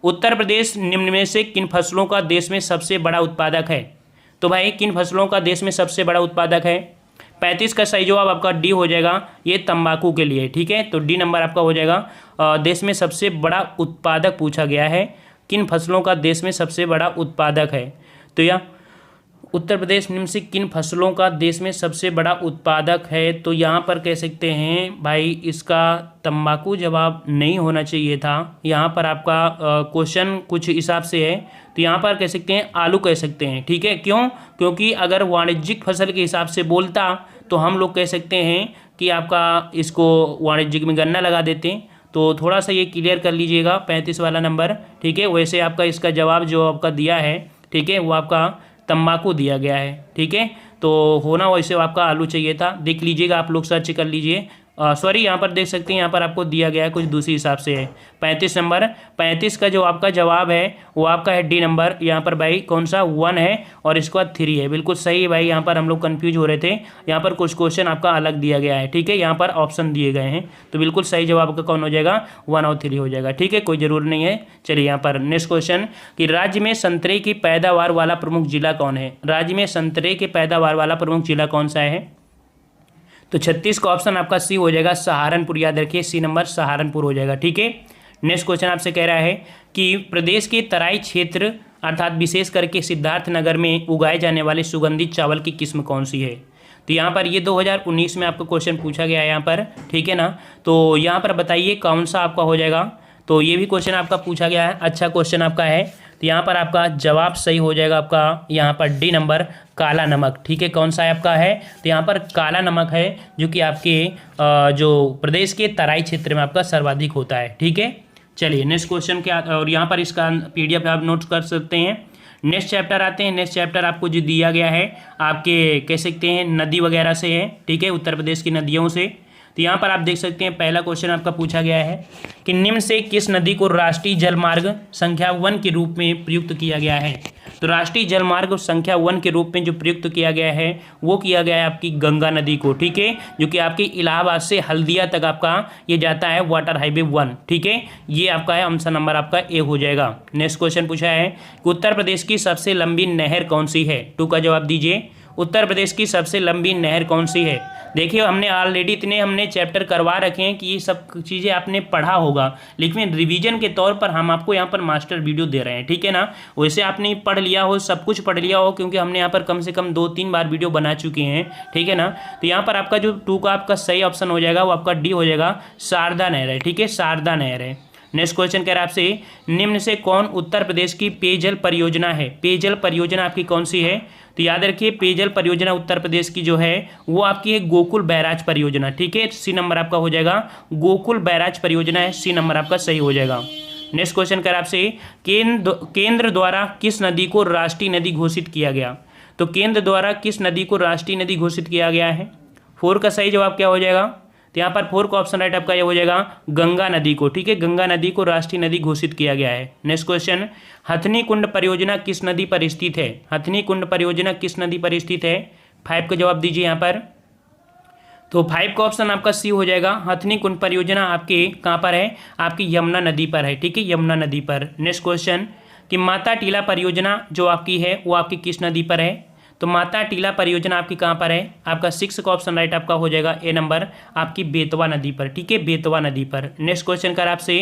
उत्तर प्रदेश निम्न में से किन फसलों का देश में सबसे बड़ा उत्पादक है, तो भाई किन फसलों का देश में सबसे बड़ा उत्पादक है। 35 का सही जवाब आपका डी हो जाएगा, ये तंबाकू के लिए, ठीक है, तो डी नंबर आपका हो जाएगा। देश में सबसे बड़ा उत्पादक पूछा गया है, किन फसलों का देश में सबसे बड़ा उत्पादक है, तो यह उत्तर प्रदेश निम्न से किन फसलों का देश में सबसे बड़ा उत्पादक है, तो यहाँ पर कह सकते हैं भाई इसका तंबाकू जवाब नहीं होना चाहिए था, यहाँ पर आपका क्वेश्चन कुछ हिसाब से है, तो यहाँ पर कह सकते हैं आलू कह सकते हैं, ठीक है, क्यों, क्योंकि अगर वाणिज्यिक फसल के हिसाब से बोलता तो हम लोग कह सकते हैं कि आपका इसको वाणिज्यिक में गन्ना लगा देते हैं, तो थोड़ा सा ये क्लियर कर लीजिएगा 35 वाला नंबर, ठीक है। वैसे आपका इसका जवाब जो आपका दिया है, ठीक है, वो आपका तंबाकू दिया गया है। ठीक है, तो होना वैसे आपका आलू चाहिए था, देख लीजिएगा, आप लोग सर्च कर लीजिए। सॉरी, यहाँ पर देख सकते हैं, यहाँ पर आपको दिया गया है कुछ दूसरी हिसाब से है। 35 नंबर, 35 का जो आपका जवाब है वो आपका है डी नंबर। यहाँ पर भाई कौन सा 1 है और इसके बाद 3 है, बिल्कुल सही है भाई। यहाँ पर हम लोग कन्फ्यूज हो रहे थे, यहाँ पर कुछ क्वेश्चन आपका अलग दिया गया है। ठीक है, यहाँ पर ऑप्शन दिए गए हैं, तो बिल्कुल सही जवाब आपका कौन हो जाएगा, 1 और 3 हो जाएगा। ठीक है, कोई जरूर नहीं है। चलिए यहाँ पर नेक्स्ट क्वेश्चन कि राज्य में संतरे की पैदावार वाला प्रमुख जिला कौन है। राज्य में संतरे की पैदावार वाला प्रमुख जिला कौन सा है, तो 36 का ऑप्शन आपका सी हो जाएगा, सहारनपुर। याद रखिए, सी नंबर सहारनपुर हो जाएगा। ठीक है, नेक्स्ट क्वेश्चन आपसे कह रहा है कि प्रदेश के तराई क्षेत्र अर्थात विशेष करके सिद्धार्थनगर में उगाए जाने वाले सुगंधित चावल की किस्म कौन सी है। तो यहाँ पर ये 2019 में आपको क्वेश्चन पूछा गया है यहाँ पर। ठीक है ना, तो यहाँ पर बताइए कौन सा आपका हो जाएगा। तो ये भी क्वेश्चन आपका पूछा गया है, अच्छा क्वेश्चन आपका है। तो यहाँ पर आपका जवाब सही हो जाएगा आपका यहाँ पर डी नंबर, काला नमक। ठीक है, कौन सा है आपका है, तो यहाँ पर काला नमक है, जो कि आपके जो प्रदेश के तराई क्षेत्र में आपका सर्वाधिक होता है। ठीक है, चलिए नेक्स्ट क्वेश्चन क्या, और यहाँ पर इसका PDF आप नोट कर सकते हैं। नेक्स्ट चैप्टर आते हैं। नेक्स्ट चैप्टर आपको जो दिया गया है आपके कह सकते हैं नदी वगैरह से है। ठीक है, उत्तर प्रदेश की नदियों से। तो यहाँ पर आप देख सकते हैं पहला क्वेश्चन आपका पूछा गया है कि निम्न से किस नदी को राष्ट्रीय जलमार्ग संख्या 1 के रूप में प्रयुक्त किया गया है। तो राष्ट्रीय जलमार्ग संख्या 1 के रूप में जो प्रयुक्त किया गया है वो किया गया है आपकी गंगा नदी को। ठीक है, जो कि आपकी इलाहाबाद से हल्दिया तक आपका ये जाता है वाटर हाईवे 1। ठीक है, ये आपका है आंसर नंबर आपका ए हो जाएगा। नेक्स्ट क्वेश्चन पूछा है कि उत्तर प्रदेश की सबसे लंबी नहर कौन सी है। 2 का जवाब दीजिए, उत्तर प्रदेश की सबसे लंबी नहर कौन सी है। देखिए, हमने ऑलरेडी इतने हमने चैप्टर करवा रखे हैं कि ये सब चीज़ें आपने पढ़ा होगा, लेकिन रिवीजन के तौर पर हम आपको यहाँ पर मास्टर वीडियो दे रहे हैं। ठीक है ना, वैसे आपने पढ़ लिया हो, सब कुछ पढ़ लिया हो, क्योंकि हमने यहाँ पर कम से कम 2-3 बार वीडियो बना चुके हैं। ठीक है ना, तो यहाँ पर आपका जो 2 का आपका सही ऑप्शन हो जाएगा वो आपका डी हो जाएगा, शारदा नहर है। ठीक है, शारदा नहर है। नेक्स्ट क्वेश्चन कह रहा है आपसे, निम्न से कौन उत्तर प्रदेश की पेयजल परियोजना है। पेयजल परियोजना आपकी कौन सी है, तो याद रखिए पेयजल परियोजना उत्तर प्रदेश की जो है वो आपकी है गोकुल बैराज परियोजना। ठीक है, सी नंबर आपका हो जाएगा, गोकुल बैराज परियोजना है, सी नंबर आपका सही हो जाएगा। नेक्स्ट क्वेश्चन कह रहा है आपसे, केंद्र द्वारा किस नदी को राष्ट्रीय नदी घोषित किया गया। तो केंद्र द्वारा किस नदी को राष्ट्रीय नदी घोषित किया गया है। 4 का सही जवाब क्या हो जाएगा, तो यहाँ पर 4 का ऑप्शन राइट आपका ये हो जाएगा, गंगा नदी को। ठीक है, गंगा नदी को राष्ट्रीय नदी घोषित किया गया है। नेक्स्ट क्वेश्चन, हथनी कुंड परियोजना किस नदी पर स्थित है। हथनी कुंड परियोजना किस नदी पर स्थित है। 5 का जवाब दीजिए यहाँ पर, तो 5 का ऑप्शन आपका सी हो जाएगा। हथनी कुंड परियोजना आपके कहाँ पर है, आपकी यमुना नदी पर है। ठीक है, यमुना नदी पर। नेक्स्ट क्वेश्चन कि माता टीला परियोजना जो आपकी है वो आपकी किस नदी पर है। तो माता टीला परियोजना आपकी कहाँ पर है, आपका 6 का ऑप्शन राइट आपका हो जाएगा, ए नंबर, आपकी बेतवा नदी पर। ठीक है, बेतवा नदी पर। नेक्स्ट क्वेश्चन कर आपसे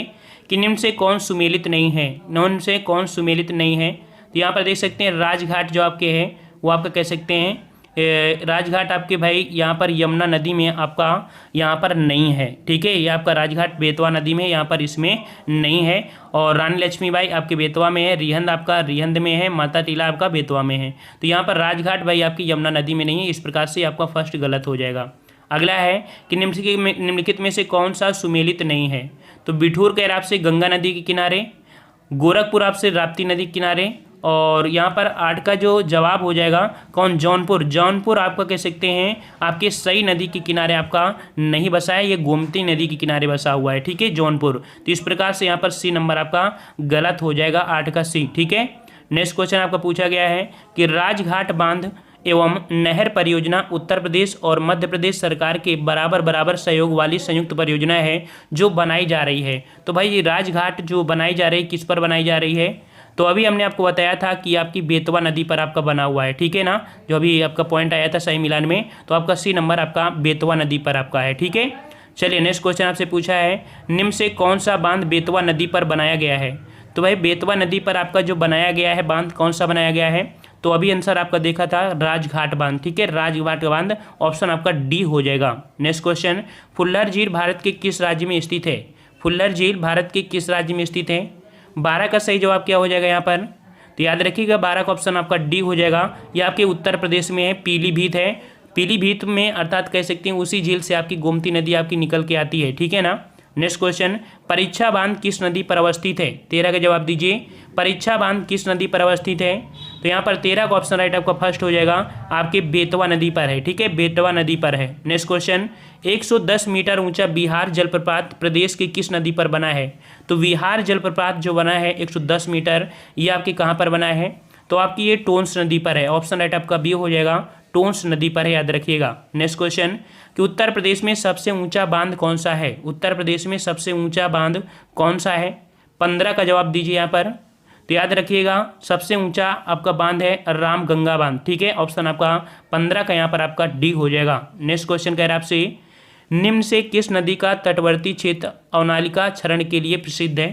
कि निम्न से कौन सुमेलित नहीं है। निम्न से कौन सुमेलित नहीं है, तो यहाँ पर देख सकते हैं राजघाट जो आपके हैं वो आपका कह सकते हैं राजघाट आपके भाई यहाँ पर यमुना नदी में आपका यहाँ पर नहीं है। ठीक है, ये आपका राजघाट बेतवा नदी में यहाँ पर इसमें नहीं है। और रानी लक्ष्मीबाई आपके बेतवा में है, रिहंद आपका रिहंद में है, माता टीला आपका बेतवा में है। तो यहाँ पर राजघाट भाई आपकी यमुना नदी में नहीं है। इस प्रकार से आपका फर्स्ट गलत हो जाएगा। अगला है कि निम्नलिखित में से कौन सा सुमेलित नहीं है। तो बिठूर कह रहा आपसे गंगा नदी के किनारे, गोरखपुर आपसे राप्ती नदी के किनारे, और यहाँ पर 8 का जो जवाब हो जाएगा कौन, जौनपुर। जौनपुर आपका कह सकते हैं आपके सही नदी के किनारे आपका नहीं बसा है, ये गोमती नदी के किनारे बसा हुआ है। ठीक है, जौनपुर। तो इस प्रकार से यहाँ पर सी नंबर आपका गलत हो जाएगा, 8 का सी। ठीक है, नेक्स्ट क्वेश्चन आपका पूछा गया है कि राजघाट बांध एवं नहर परियोजना उत्तर प्रदेश और मध्य प्रदेश सरकार के बराबर सहयोग वाली संयुक्त परियोजना है जो बनाई जा रही है। तो भाई ये राजघाट जो बनाई जा रही है किस पर बनाई जा रही है, तो अभी हमने आपको बताया था कि आपकी बेतवा नदी पर आपका बना हुआ है। ठीक है ना, जो अभी आपका पॉइंट आया था सही मिलान में, तो आपका सी नंबर आपका बेतवा नदी पर आपका है। ठीक है, चलिए नेक्स्ट क्वेश्चन आपसे पूछा है, निम्न से कौन सा बांध बेतवा नदी पर बनाया गया है। तो भाई बेतवा नदी पर आपका जो बनाया गया है बांध कौन सा बनाया गया है, तो अभी आंसर आपका देखा था राजघाट बांध। ठीक है, राजघाट बांध ऑप्शन आपका डी हो जाएगा। नेक्स्ट क्वेश्चन, फुल्लर झील भारत के किस राज्य में स्थित है। फुल्लर झील भारत के किस राज्य में स्थित है। 12 का सही जवाब क्या हो जाएगा यहाँ पर, तो याद रखिएगा 12 का ऑप्शन आपका डी हो जाएगा। ये आपके उत्तर प्रदेश में है, पीलीभीत है। पीलीभीत में अर्थात कह सकते हैं उसी झील से आपकी गोमती नदी आपकी निकल के आती है। ठीक है ना। नेक्स्ट क्वेश्चन, परीक्षा बांध किस नदी पर अवस्थित है। 13 का जवाब दीजिए, परीक्षा बांध किस नदी पर अवस्थित है। तो यहाँ पर 13 का ऑप्शन राइट आपका फर्स्ट हो जाएगा, आपके बेतवा नदी पर है। ठीक है, बेतवा नदी पर है। नेक्स्ट क्वेश्चन, 110 मीटर ऊंचा बिहार जलप्रपात प्रदेश की किस नदी पर बना है? तो बिहार जलप्रपात जो बना है 110 मीटर, ये आपके कहाँ पर बना है? तो आपकी ये टोंस नदी पर है। ऑप्शन राइट आपका बी हो जाएगा, टोंस नदी पर है, याद रखिएगा। नेक्स्ट क्वेश्चन, कि उत्तर प्रदेश में सबसे ऊंचा बांध कौन सा है? उत्तर प्रदेश में सबसे ऊंचा बांध कौन सा है? 15 का जवाब दीजिए यहाँ पर। तो याद रखिएगा, सबसे ऊंचा आपका बांध है रामगंगा बांध। ठीक है, ऑप्शन आपका 15 का यहाँ पर आपका डी हो जाएगा। नेक्स्ट क्वेश्चन कह रहा है आपसे, निम्न से किस नदी का तटवर्ती क्षेत्र अवनालिका क्षरण के लिए प्रसिद्ध है?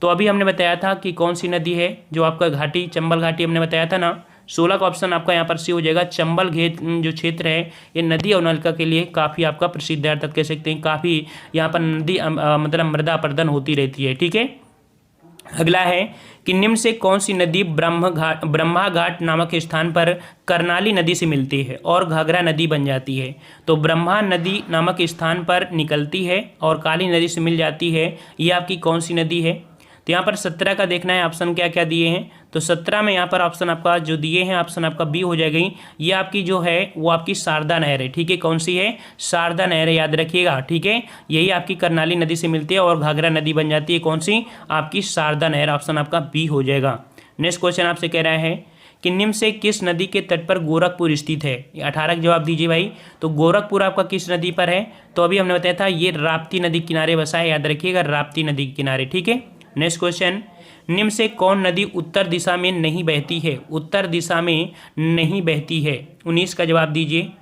तो अभी हमने बताया था कि कौन सी नदी है, जो आपका घाटी, चंबल घाटी हमने बताया था ना। 16 का ऑप्शन आपका यहाँ पर सी हो जाएगा। चंबल घेत जो क्षेत्र है, ये नदी अवनालिका के लिए काफ़ी आपका प्रसिद्ध है, अर्थात कह सकते हैं काफ़ी यहाँ पर नदी मतलब मृदा अपरदन होती रहती है। ठीक है, अगला है कि निम्न से कौन सी नदी ब्रह्मा घाट नामक स्थान पर करनाली नदी से मिलती है और घाघरा नदी बन जाती है? तो ब्रह्मा नदी नामक स्थान पर निकलती है और काली नदी से मिल जाती है, ये आपकी कौन सी नदी है? तो यहाँ पर 17 का देखना है ऑप्शन क्या क्या दिए हैं। तो 17 में यहाँ पर ऑप्शन आपका जो दिए हैं, ऑप्शन आपका बी हो जाएगी। ये आपकी जो है वो आपकी शारदा नहर है। ठीक है, कौन सी है? शारदा नहर है, याद रखिएगा। ठीक है, यही आपकी करनाली नदी से मिलती है और घाघरा नदी बन जाती है। कौन सी? आपकी शारदा नहर, ऑप्शन आपका बी हो जाएगा। नेक्स्ट क्वेश्चन आपसे कह रहा है कि निम्न से किस नदी के तट पर गोरखपुर स्थित है? 18 का जवाब दीजिए भाई। तो गोरखपुर आपका किस नदी पर है? तो अभी हमने बताया था ये राप्ती नदी किनारे बसा है, याद रखिएगा, राप्ती नदी के किनारे। ठीक है, नेक्स्ट क्वेश्चन, निम्न से कौन नदी उत्तर दिशा में नहीं बहती है? उत्तर दिशा में नहीं बहती है, 19 का जवाब दीजिए।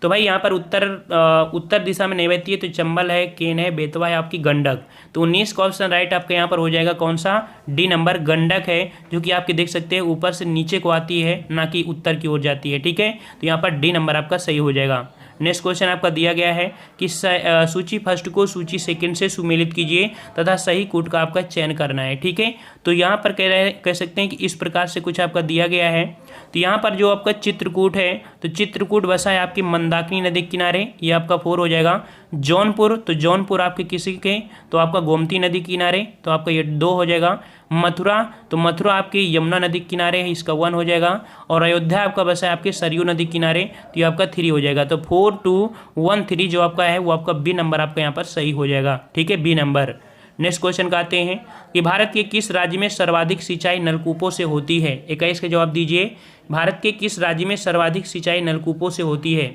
तो भाई यहाँ पर उत्तर दिशा में नहीं बहती है, तो चंबल है, केन है, बेतवा है, आपकी गंडक। तो 19 का ऑप्शन राइट आपका यहाँ पर हो जाएगा कौन सा? डी नंबर, गंडक है, जो कि आपके देख सकते हैं ऊपर से नीचे को आती है, ना कि उत्तर की ओर जाती है। ठीक है, तो यहाँ पर डी नंबर आपका सही हो जाएगा। नेक्स्ट क्वेश्चन आपका दिया गया है कि सूची फर्स्ट को सूची सेकंड से सुमेलित कीजिए तथा सही कूट का आपका चयन करना है। ठीक है, तो यहाँ पर कह सकते हैं कि इस प्रकार से कुछ आपका दिया गया है। तो यहाँ पर जो आपका चित्रकूट है, तो चित्रकूट बसा है आपकी मंदाकिनी नदी के किनारे, ये आपका 4 हो जाएगा। जौनपुर, तो जौनपुर आपके किसी के, तो आपका गोमती नदी किनारे, तो आपका ये 2 हो जाएगा। मथुरा, तो मथुरा आपकी यमुना नदी किनारे है, इसका 1 हो जाएगा। और अयोध्या आपका बसा है आपके सरयू नदी किनारे, तो ये आपका 3 हो जाएगा। तो 4, 2, 1, 3 जो आपका है वो आपका बी नंबर आपका यहाँ पर सही हो जाएगा। ठीक है, बी नंबर। नेक्स्ट क्वेश्चन का आते हैं कि भारत के किस राज्य में सर्वाधिक सिंचाई नलकूपों से होती है? 21 का जवाब दीजिए। भारत के किस राज्य में सर्वाधिक सिंचाई नलकूपों से होती है?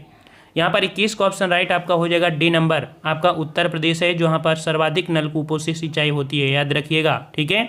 यहाँ पर 21 का ऑप्शन राइट आपका हो जाएगा, डी नंबर, आपका उत्तर प्रदेश है, जहाँ पर सर्वाधिक नलकूपों से सिंचाई होती है, याद रखिएगा। ठीक है,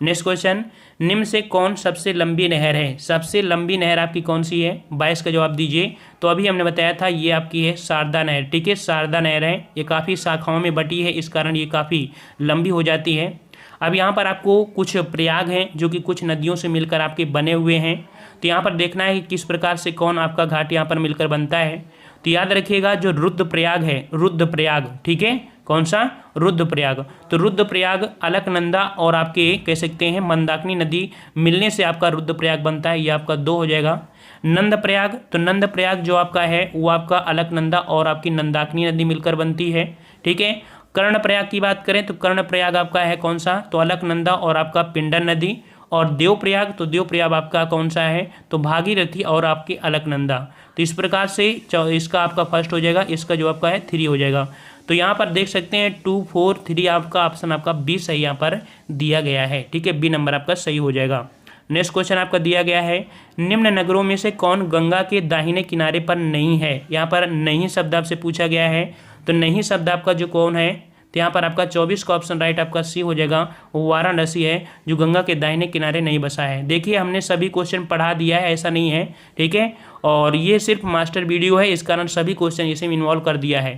नेक्स्ट क्वेश्चन, निम्न से कौन सबसे लंबी नहर है? सबसे लंबी नहर आपकी कौन सी है? 22 का जवाब दीजिए। तो अभी हमने बताया था ये आपकी है शारदा नहर। ठीक है, शारदा नहर है, ये काफ़ी शाखाओं में बटी है, इस कारण ये काफ़ी लंबी हो जाती है। अब यहाँ पर आपको कुछ प्रयाग हैं जो कि कुछ नदियों से मिलकर आपके बने हुए हैं। तो यहाँ पर देखना है कि किस प्रकार से कौन आपका घाट यहाँ पर मिलकर बनता है। तो याद रखिएगा जो रुद्रप्रयाग है, रुद्रप्रयाग, ठीक है, कौन सा? रुद्रप्रयाग। तो रुद्रप्रयाग, अलकनंदा और आपके कह सकते हैं मंदाकिनी नदी मिलने से आपका रुद्रप्रयाग बनता है, ये आपका 2 हो जाएगा। नंदप्रयाग, तो नंदप्रयाग जो आपका है वो आपका अलकनंदा और आपकी मंदाकिनी नदी मिलकर बनती है। ठीक है, कर्णप्रयाग की बात करें तो कर्णप्रयाग आपका है कौन सा? तो अलकनंदा और आपका पिंडर नदी। और देवप्रयाग, तो देवप्रयाग आपका कौन सा है? तो भागीरथी और आपकी अलकनंदा। तो इस प्रकार से इसका आपका फर्स्ट हो जाएगा, इसका जो आपका है 3 हो जाएगा। तो यहाँ पर देख सकते हैं 2, 4, 3 आपका ऑप्शन आपका बी सही यहाँ पर दिया गया है। ठीक है, बी नंबर आपका सही हो जाएगा। नेक्स्ट क्वेश्चन आपका दिया गया है, निम्न नगरों में से कौन गंगा के दाहिने किनारे पर नहीं है? यहाँ पर नहीं शब्द आपसे पूछा गया है। तो नहीं शब्द आपका जो कौन है? तो यहाँ पर आपका 24 का ऑप्शन राइट आपका सी हो जाएगा, वो वाराणसी है, जो गंगा के दाहिने किनारे नहीं बसा है। देखिए हमने सभी क्वेश्चन पढ़ा दिया है, ऐसा नहीं है। ठीक है, और ये सिर्फ मास्टर वीडियो है, इस कारण सभी क्वेश्चन इसे इन्वॉल्व कर दिया है।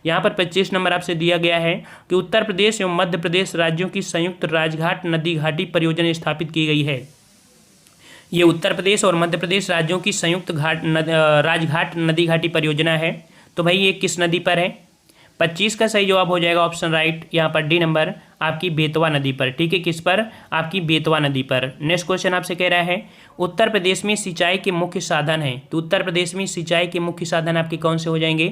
यहाँ पर 25 नंबर आपसे दिया गया है कि उत्तर प्रदेश एवं मध्य प्रदेश राज्यों की संयुक्त राजघाट नदी घाटी परियोजना स्थापित की गई है। ये उत्तर प्रदेश और मध्य प्रदेश राज्यों की संयुक्त राजघाट नदी घाटी परियोजना है। तो भाई ये किस नदी पर है? 25 का सही जवाब हो जाएगा ऑप्शन राइट, यहाँ पर डी नंबर, आपकी बेतवा नदी पर। ठीक है, किस पर? आपकी बेतवा नदी पर। नेक्स्ट क्वेश्चन आपसे कह रहा है, उत्तर प्रदेश में सिंचाई के मुख्य साधन है। तो उत्तर प्रदेश में सिंचाई के मुख्य साधन आपके कौन से हो जाएंगे?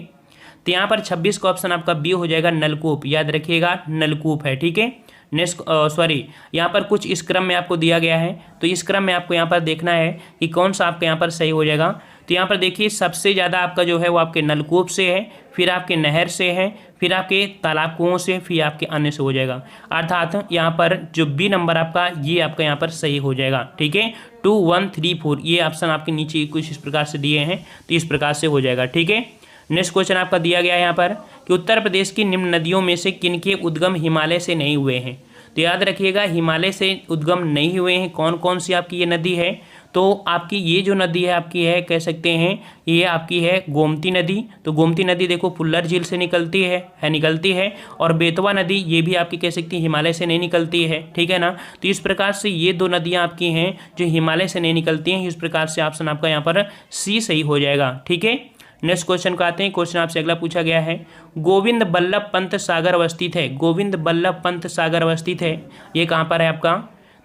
तो यहाँ पर 26 का ऑप्शन आपका बी हो जाएगा, नलकूप, याद रखिएगा, नलकूप है। ठीक है, नेक्स्ट सॉरी, यहाँ पर कुछ इस क्रम में आपको दिया गया है, तो इस क्रम में आपको यहाँ पर देखना है कि कौन सा आपके यहाँ पर सही हो जाएगा। तो यहाँ पर देखिए सबसे ज़्यादा आपका जो है वो आपके नलकूप से है, फिर आपके नहर से है, फिर आपके तालाब कुओं से, फिर आपके अन्य से हो जाएगा। अर्थात यहाँ पर जो बी नंबर आपका ये आपका यहाँ पर सही हो जाएगा। ठीक है, 2 1 3 4 ये ऑप्शन आपके नीचे कुछ इस प्रकार से दिए हैं, तो इस प्रकार से हो जाएगा। ठीक है, नेक्स्ट क्वेश्चन आपका दिया गया है यहाँ पर कि उत्तर प्रदेश की निम्न नदियों में से किनके उद्गम हिमालय से नहीं हुए हैं। तो याद रखिएगा हिमालय से उद्गम नहीं हुए हैं, कौन कौन सी आपकी ये नदी है। तो आपकी ये जो नदी है आपकी है, कह सकते हैं ये आपकी है गोमती नदी। तो गोमती नदी देखो फुल्लर झील से निकलती है और बेतवा नदी ये भी आपकी कह सकती है हिमालय से नहीं निकलती है। ठीक है ना, तो इस प्रकार से ये दो नदियाँ आपकी हैं जो हिमालय से नहीं निकलती हैं। इस प्रकार से ऑप्शन आपका यहाँ पर सी सही हो जाएगा। ठीक है, नेक्स्ट क्वेश्चन को आते हैं। क्वेश्चन आपसे अगला पूछा गया है, गोविंद बल्लभ पंत सागर अवस्थित है। गोविंद बल्लभ पंत सागर अवस्थित है, ये कहाँ पर है आपका।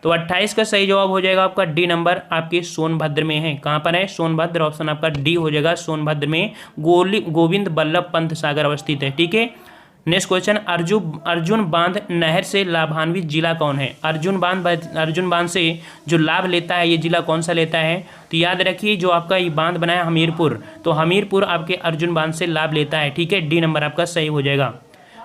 तो 28 का सही जवाब हो जाएगा आपका डी नंबर, आपके सोनभद्र में है। कहाँ पर है, सोनभद्र। ऑप्शन आपका डी हो जाएगा, सोनभद्र में गोविंद बल्लभ पंत सागर अवस्थित है। ठीक है, नेक्स्ट क्वेश्चन, अर्जुन बांध नहर से लाभान्वित जिला कौन है। अर्जुन बांध से जो लाभ लेता है ये जिला कौन सा लेता है। तो याद रखिए जो आपका ये बांध बना है हमीरपुर, तो हमीरपुर आपके अर्जुन बांध से लाभ लेता है। ठीक है, डी नंबर आपका सही हो जाएगा।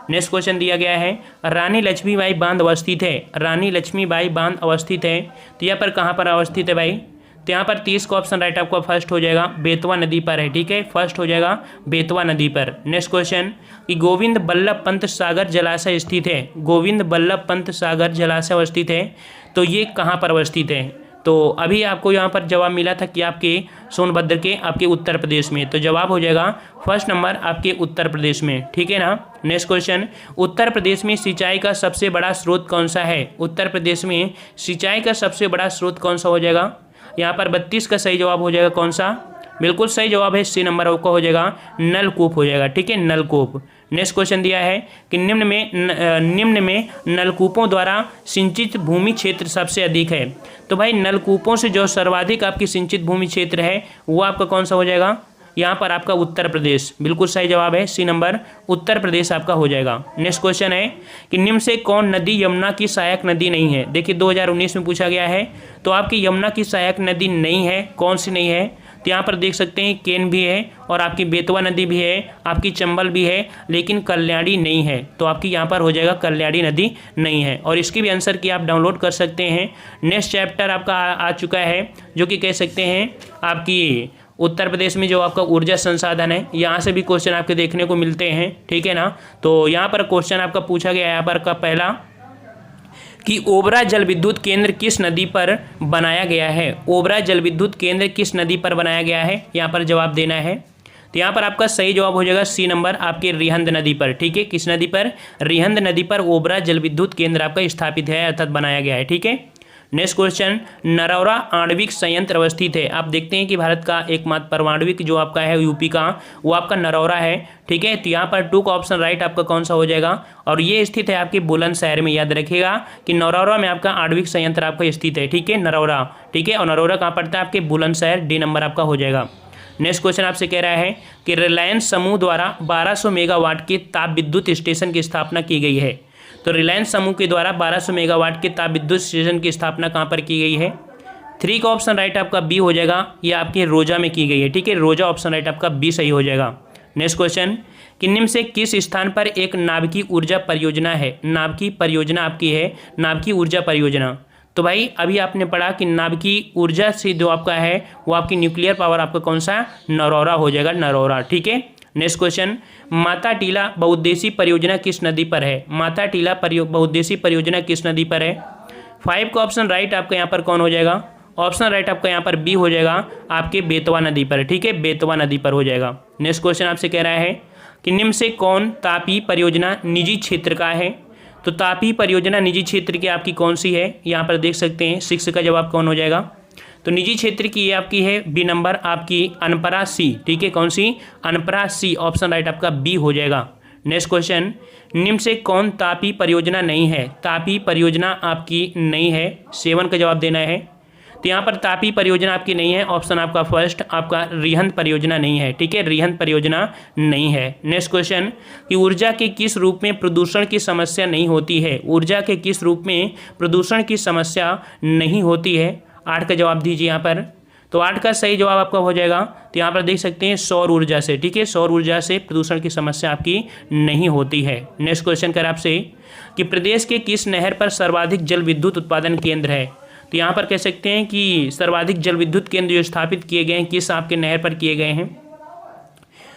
नेक्स्ट क्वेश्चन दिया गया है, रानी लक्ष्मीबाई बांध अवस्थित है। रानी लक्ष्मीबाई बांध अवस्थित है, तो यहाँ पर कहाँ पर अवस्थित है भाई। तो यहाँ पर 30 का ऑप्शन राइट आपका फर्स्ट हो जाएगा, बेतवा नदी पर है। ठीक है, फर्स्ट हो जाएगा बेतवा नदी पर। नेक्स्ट क्वेश्चन कि गोविंद बल्लभ पंत सागर जलाशय स्थित है। गोविंद बल्लभ पंत सागर जलाशय अवस्थित है, तो ये कहाँ पर अवस्थित है। तो अभी आपको यहाँ पर जवाब मिला था कि आपके सोनभद्र के आपके उत्तर प्रदेश में, तो जवाब हो जाएगा फर्स्ट नंबर आपके उत्तर प्रदेश में। ठीक है ना, नेक्स्ट क्वेश्चन, उत्तर प्रदेश में सिंचाई का सबसे बड़ा स्रोत कौन सा है। उत्तर प्रदेश में सिंचाई का सबसे बड़ा स्रोत कौन सा हो जाएगा। यहाँ पर 32 का सही जवाब हो जाएगा कौन सा, बिल्कुल सही जवाब है सी नंबर आपका हो जाएगा नलकूप हो जाएगा। ठीक है, नलकूप। नेक्स्ट क्वेश्चन दिया है कि निम्न में नलकूपों द्वारा सिंचित भूमि क्षेत्र सबसे अधिक है। तो भाई नलकूपों से जो सर्वाधिक आपकी सिंचित भूमि क्षेत्र है वो आपका कौन सा हो जाएगा। यहाँ पर आपका उत्तर प्रदेश, बिल्कुल सही जवाब है सी नंबर, उत्तर प्रदेश आपका हो जाएगा। नेक्स्ट क्वेश्चन है कि निम्न से कौन नदी यमुना की सहायक नदी नहीं है। देखिए 2019 में पूछा गया है, तो आपकी यमुना की सहायक नदी नहीं है, कौन सी नहीं है। तो यहाँ पर देख सकते हैं केन भी है और आपकी बेतवा नदी भी है, आपकी चंबल भी है, लेकिन कल्याणी नहीं है। तो आपकी यहाँ पर हो जाएगा कल्याणी नदी नहीं है। और इसकी भी आंसर की आप डाउनलोड कर सकते हैं। नेक्स्ट चैप्टर आपका आ चुका है जो कि कह सकते हैं आपकी उत्तर प्रदेश में जो आपका ऊर्जा संसाधन है, यहाँ से भी क्वेश्चन आपके देखने को मिलते हैं। ठीक है ना, तो यहाँ पर क्वेश्चन आपका पूछा गया है यहाँ पर का पहला कि ओबरा जल विद्युत केंद्र किस नदी पर बनाया गया है। ओबरा जल विद्युत केंद्र किस नदी पर बनाया गया है, यहाँ पर जवाब देना है। तो यहाँ पर आपका सही जवाब हो जाएगा सी नंबर, आपके रिहंद नदी पर। ठीक है, किस नदी पर, रिहंद नदी पर ओबरा जल विद्युत केंद्र आपका स्थापित है अर्थात बनाया गया है। ठीक है, नेक्स्ट क्वेश्चन, नरौरा आणविक संयंत्र अवस्थित है। आप देखते हैं कि भारत का एकमात्र परमाणुविक जो आपका है यूपी का, वो आपका नरौरा है। ठीक है, तो यहाँ पर 2 का ऑप्शन राइट आपका कौन सा हो जाएगा, और ये स्थित है आपके बुलंदशहर में। याद रखिएगा कि नरौरा में आपका आणविक संयंत्र आपका स्थित है। ठीक है, नरौरा। ठीक है, और नरौरा कहाँ पड़ता है, आपके बुलंदशहर, डी नंबर आपका हो जाएगा। नेक्स्ट क्वेश्चन आपसे कह रहा है कि रिलायंस समूह द्वारा 1200 मेगावाट के ताप विद्युत स्टेशन की स्थापना की गई है। तो रिलायंस समूह के द्वारा 1200 मेगावाट के ताप विद्युत स्टेशन की स्थापना कहाँ पर की गई है। 3 का ऑप्शन राइट आपका बी हो जाएगा, ये आपके रोजा में की गई है। ठीक है, रोजा ऑप्शन राइट आपका बी सही हो जाएगा। नेक्स्ट क्वेश्चन, कि निम्न से किस स्थान पर एक नाभिकीय ऊर्जा परियोजना है। नाभिकीय परियोजना आपकी है नाभिकीय ऊर्जा परियोजना। तो भाई अभी आपने पढ़ा कि नाभिकीय ऊर्जा से जो आपका है वो आपकी न्यूक्लियर पावर आपका कौन सा, नरौरा हो जाएगा, नरौरा। ठीक है, नेक्स्ट क्वेश्चन, माता टीला बहुउद्देशीय परियोजना किस नदी पर है। माता टीला बहुउद्देशीय परियोजना किस नदी पर है। 5 का ऑप्शन राइट आपका यहाँ पर कौन हो जाएगा, ऑप्शन राइट आपका यहाँ पर बी हो जाएगा, आपके बेतवा नदी पर। ठीक है, बेतवा नदी पर हो जाएगा। नेक्स्ट क्वेश्चन आपसे कह रहा है कि निम्न से कौन तापी परियोजना निजी क्षेत्र का है। तो तापी परियोजना निजी क्षेत्र की आपकी कौन सी है, यहाँ पर देख सकते हैं 6 का जवाब कौन हो जाएगा। तो निजी क्षेत्र की ये आपकी है बी नंबर, आपकी अनपरा सी। ठीक है, कौन सी, अनपरा सी, ऑप्शन राइट आपका बी हो जाएगा। नेक्स्ट क्वेश्चन, निम्न से कौन तापी परियोजना नहीं है। तापी परियोजना आपकी नहीं है, 7 का जवाब देना है। तो यहाँ पर तापी परियोजना आपकी नहीं है, ऑप्शन आपका फर्स्ट आपका रिहंद परियोजना नहीं है, ठीक है, रिहंद परियोजना नहीं है। नेक्स्ट क्वेश्चन कि ऊर्जा के किस रूप में प्रदूषण की समस्या नहीं होती है, ऊर्जा के किस रूप में प्रदूषण की समस्या नहीं होती है, 8 का जवाब दीजिए यहाँ पर। तो 8 का सही जवाब आपका हो जाएगा, तो यहाँ पर देख सकते हैं सौर ऊर्जा से, ठीक है, सौर ऊर्जा से प्रदूषण की समस्या आपकी नहीं होती है। नेक्स्ट क्वेश्चन कर आपसे कि प्रदेश के किस नहर पर सर्वाधिक जल विद्युत उत्पादन केंद्र है, तो यहाँ पर कह सकते हैं कि सर्वाधिक जल विद्युत केंद्र जो स्थापित किए गए हैं किस आपके नहर पर किए गए हैं।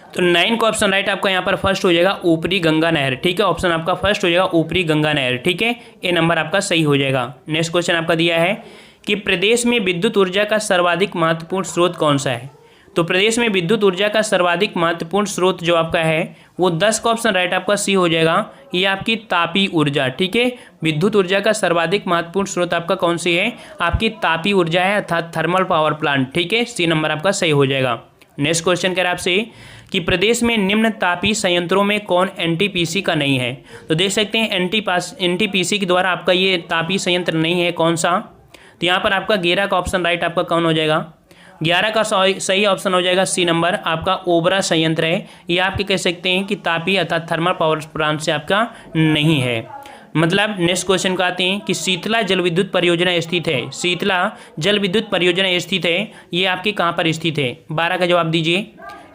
तो 9 का ऑप्शन राइट आपका यहाँ पर फर्स्ट हो जाएगा ऊपरी गंगा नहर, ठीक है, ऑप्शन आपका फर्स्ट हो जाएगा ऊपरी गंगा नहर, ठीक है, ए नंबर आपका सही हो जाएगा। नेक्स्ट क्वेश्चन आपका दिया है कि प्रदेश में विद्युत ऊर्जा का सर्वाधिक महत्वपूर्ण स्रोत कौन सा है, तो प्रदेश में विद्युत ऊर्जा का सर्वाधिक महत्वपूर्ण स्रोत जो आपका है वो 10 का ऑप्शन राइट आपका सी हो जाएगा, ये आपकी तापी ऊर्जा, ठीक है, विद्युत ऊर्जा का सर्वाधिक महत्वपूर्ण स्रोत आपका कौन सी है, आपकी तापी ऊर्जा है अर्थात थर्मल पावर प्लांट, ठीक है, सी नंबर आपका सही हो जाएगा। नेक्स्ट क्वेश्चन कर आपसे कि प्रदेश में निम्न तापी संयंत्रों में कौन एनटीपीसी का नहीं है, तो देख सकते हैं एनटीपीसी के द्वारा आपका ये तापी संयंत्र नहीं है, कौन सा, तो यहाँ पर आपका 11 का ऑप्शन राइट आपका कौन हो जाएगा, 11 का सही ऑप्शन हो जाएगा सी नंबर आपका ओबरा संयंत्र है, ये आपके कह सकते हैं कि तापी अर्थात थर्मल पावर प्लांट से आपका नहीं है। मतलब नेक्स्ट क्वेश्चन को आते हैं कि शीतला जल विद्युत परियोजना स्थित है, शीतला जल विद्युत परियोजना स्थित है, ये आपके कहाँ पर स्थित है, 12 का जवाब दीजिए।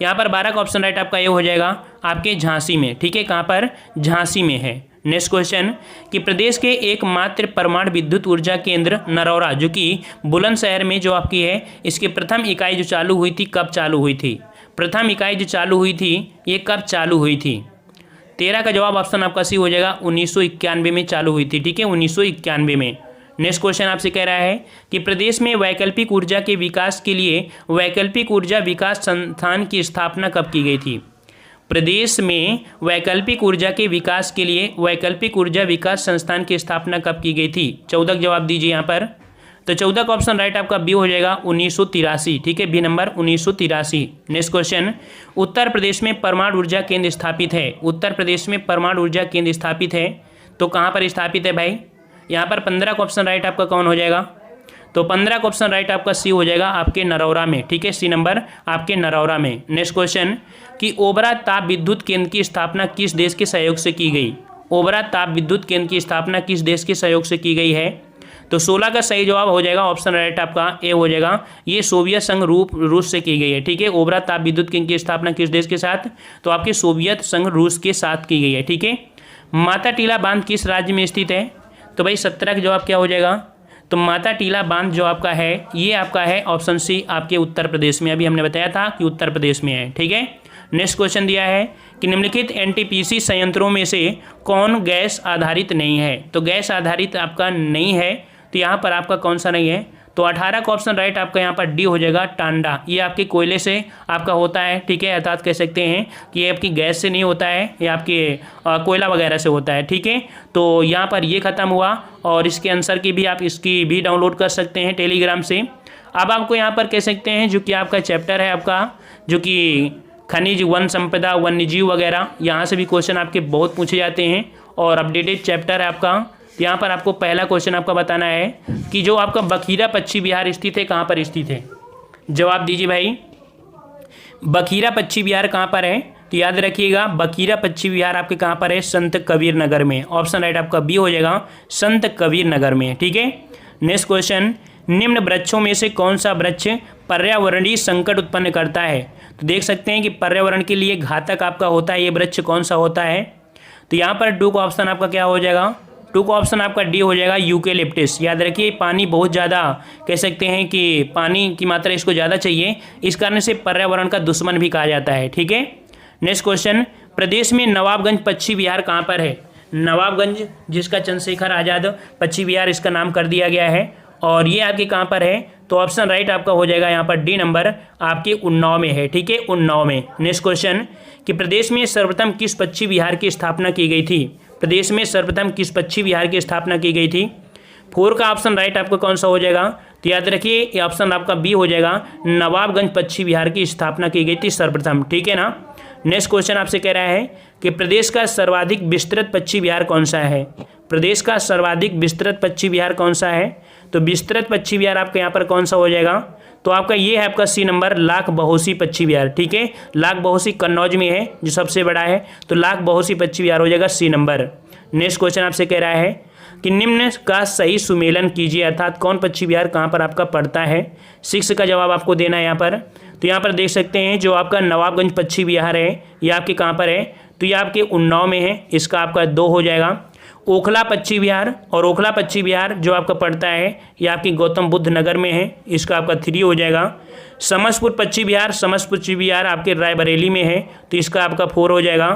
यहाँ पर 12 का ऑप्शन राइट आपका ये हो जाएगा आपके झांसी में, ठीक है, कहाँ पर, झांसी में है। नेक्स्ट क्वेश्चन कि प्रदेश के एकमात्र परमाणु विद्युत ऊर्जा केंद्र नरौरा जो कि बुलंदशहर में जो आपकी है, इसकी प्रथम इकाई जो चालू हुई थी कब चालू हुई थी, प्रथम इकाई जो चालू हुई थी ये कब चालू हुई थी, 13 का जवाब ऑप्शन आपका सी हो जाएगा, 1991 में चालू हुई थी, ठीक है, 1991 में। नेक्स्ट क्वेश्चन आपसे कह रहा है कि प्रदेश में वैकल्पिक ऊर्जा के विकास के लिए वैकल्पिक ऊर्जा विकास संस्थान की स्थापना कब की गई थी, प्रदेश में वैकल्पिक ऊर्जा के विकास के लिए वैकल्पिक ऊर्जा विकास संस्थान की स्थापना कब की गई थी, 14 का जवाब दीजिए यहाँ पर। तो 14 का ऑप्शन राइट आपका बी हो जाएगा 1983, ठीक है, B number 1983। Next question Uttar Pradesh में परमाणु ऊर्जा केंद्र स्थापित है, उत्तर प्रदेश में परमाणु ऊर्जा केंद्र स्थापित है तो कहाँ पर स्थापित है भाई, यहाँ पर 15 का ऑप्शन राइट आपका कौन हो जाएगा, तो 15 का ऑप्शन राइट आपका सी हो जाएगा आपके नरौरा में, ठीक है, सी नंबर आपके नरौरा में। नेक्स्ट क्वेश्चन कि ओबरा ताप विद्युत केंद्र की स्थापना किस देश के सहयोग से की गई, ओबरा ताप विद्युत केंद्र की स्थापना किस देश के सहयोग से की गई है, तो 16 का सही जवाब हो जाएगा ऑप्शन राइट आपका ए हो जाएगा, ये सोवियत संघ रूस से की गई है, ठीक है, ओबरा ताप विद्युत केंद्र की स्थापना किस देश के साथ, तो आपके सोवियत संघ रूस के साथ की गई है, ठीक है। माता टीला बांध किस राज्य में स्थित है, तो भाई 17 का जवाब क्या हो जाएगा, तो माता टीला बांध जो आपका है ये आपका है ऑप्शन सी आपके उत्तर प्रदेश में, अभी हमने बताया था कि उत्तर प्रदेश में है, ठीक है। नेक्स्ट क्वेश्चन दिया है कि निम्नलिखित एनटीपीसी संयंत्रों में से कौन गैस आधारित नहीं है, तो गैस आधारित आपका नहीं है, तो यहाँ पर आपका कौन सा नहीं है, तो 18 का ऑप्शन राइट आपका यहाँ पर डी हो जाएगा, टांडा, ये आपके कोयले से आपका होता है, ठीक है, अर्थात कह सकते हैं कि ये आपकी गैस से नहीं होता है, ये आपके कोयला वगैरह से होता है, ठीक है। तो यहाँ पर ये खत्म हुआ और इसके आंसर की भी आप इसकी भी डाउनलोड कर सकते हैं टेलीग्राम से। अब आपको यहाँ पर कह सकते हैं जो कि आपका चैप्टर है आपका जो कि खनिज वन संपदा वन्यजीव वगैरह, यहाँ से भी क्वेश्चन आपके बहुत पूछे जाते हैं और अपडेटेड चैप्टर है आपका। यहाँ पर आपको पहला क्वेश्चन आपका बताना है कि जो आपका बखीरा पक्षी विहार स्थित है कहाँ पर स्थित है, जवाब दीजिए भाई, बखीरा पक्षी विहार कहाँ पर है, तो याद रखिएगा बखीरा पक्षी विहार आपके कहाँ पर है, संत कबीर नगर में, ऑप्शन राइट आपका बी हो जाएगा, संत कबीर नगर में, ठीक है। नेक्स्ट क्वेश्चन निम्न वृक्षों में से कौन सा वृक्ष पर्यावरणीय संकट उत्पन्न करता है, तो देख सकते हैं कि पर्यावरण के लिए घातक आपका होता है ये वृक्ष कौन सा होता है, तो यहाँ पर 2 का ऑप्शन आपका क्या हो जाएगा, 2 का ऑप्शन आपका डी हो जाएगा, यूकेलिप्टस। याद रखिए पानी बहुत ज़्यादा कह सकते हैं कि पानी की मात्रा इसको ज़्यादा चाहिए, इस कारण से पर्यावरण का दुश्मन भी कहा जाता है, ठीक है। नेक्स्ट क्वेश्चन प्रदेश में नवाबगंज पक्षी विहार कहाँ पर है, नवाबगंज जिसका चंद्रशेखर आज़ाद पक्षी विहार इसका नाम कर दिया गया है और ये आपके कहाँ पर है, तो ऑप्शन राइट आपका हो जाएगा यहाँ पर डी नंबर आपके उन्नाव में है, ठीक है, उन्नाव में। नेक्स्ट क्वेश्चन कि प्रदेश में सर्वप्रथम किस पक्षी विहार की स्थापना की गई थी, प्रदेश में सर्वप्रथम किस पक्षी विहार की स्थापना की गई थी, 4 का ऑप्शन राइट आपका कौन सा हो जाएगा, तो याद रखिए ये ऑप्शन आपका बी हो जाएगा, नवाबगंज पक्षी विहार की स्थापना की गई थी सर्वप्रथम, ठीक है ना। नेक्स्ट क्वेश्चन आपसे कह रहा है कि प्रदेश का सर्वाधिक विस्तृत पक्षी विहार कौन सा है, प्रदेश का सर्वाधिक विस्तृत पक्षी विहार कौन सा है, तो विस्तृत पक्षी विहार आपका यहाँ पर कौन सा हो जाएगा? तो आपका ये है आपका सी नंबर लाख बहोसी पक्षी विहार। ठीक है, लाख बहोसी कन्नौज में है जो सबसे बड़ा है, तो लाख बहोसी पक्षी विहार हो जाएगा सी नंबर। नेक्स्ट क्वेश्चन आपसे कह रहा है कि निम्न का सही सुमेलन कीजिए, अर्थात कौन पक्षी विहार कहाँ पर आपका पड़ता है? 6 का जवाब आपको देना है यहाँ पर। तो यहाँ पर देख सकते हैं जो आपका नवाबगंज पक्षी विहार है ये आपके कहाँ पर है? तो ये आपके उन्नाव में है, इसका आपका 2 हो जाएगा। ओखला पक्षी विहार, और ओखला पक्षी विहार जो आपका पड़ता है ये आपकी गौतम बुद्ध नगर में है, इसका आपका 3 हो जाएगा। समसपुर पक्षी विहार, समसपुर पक्षी विहार आपके रायबरेली में है, तो इसका आपका 4 हो जाएगा।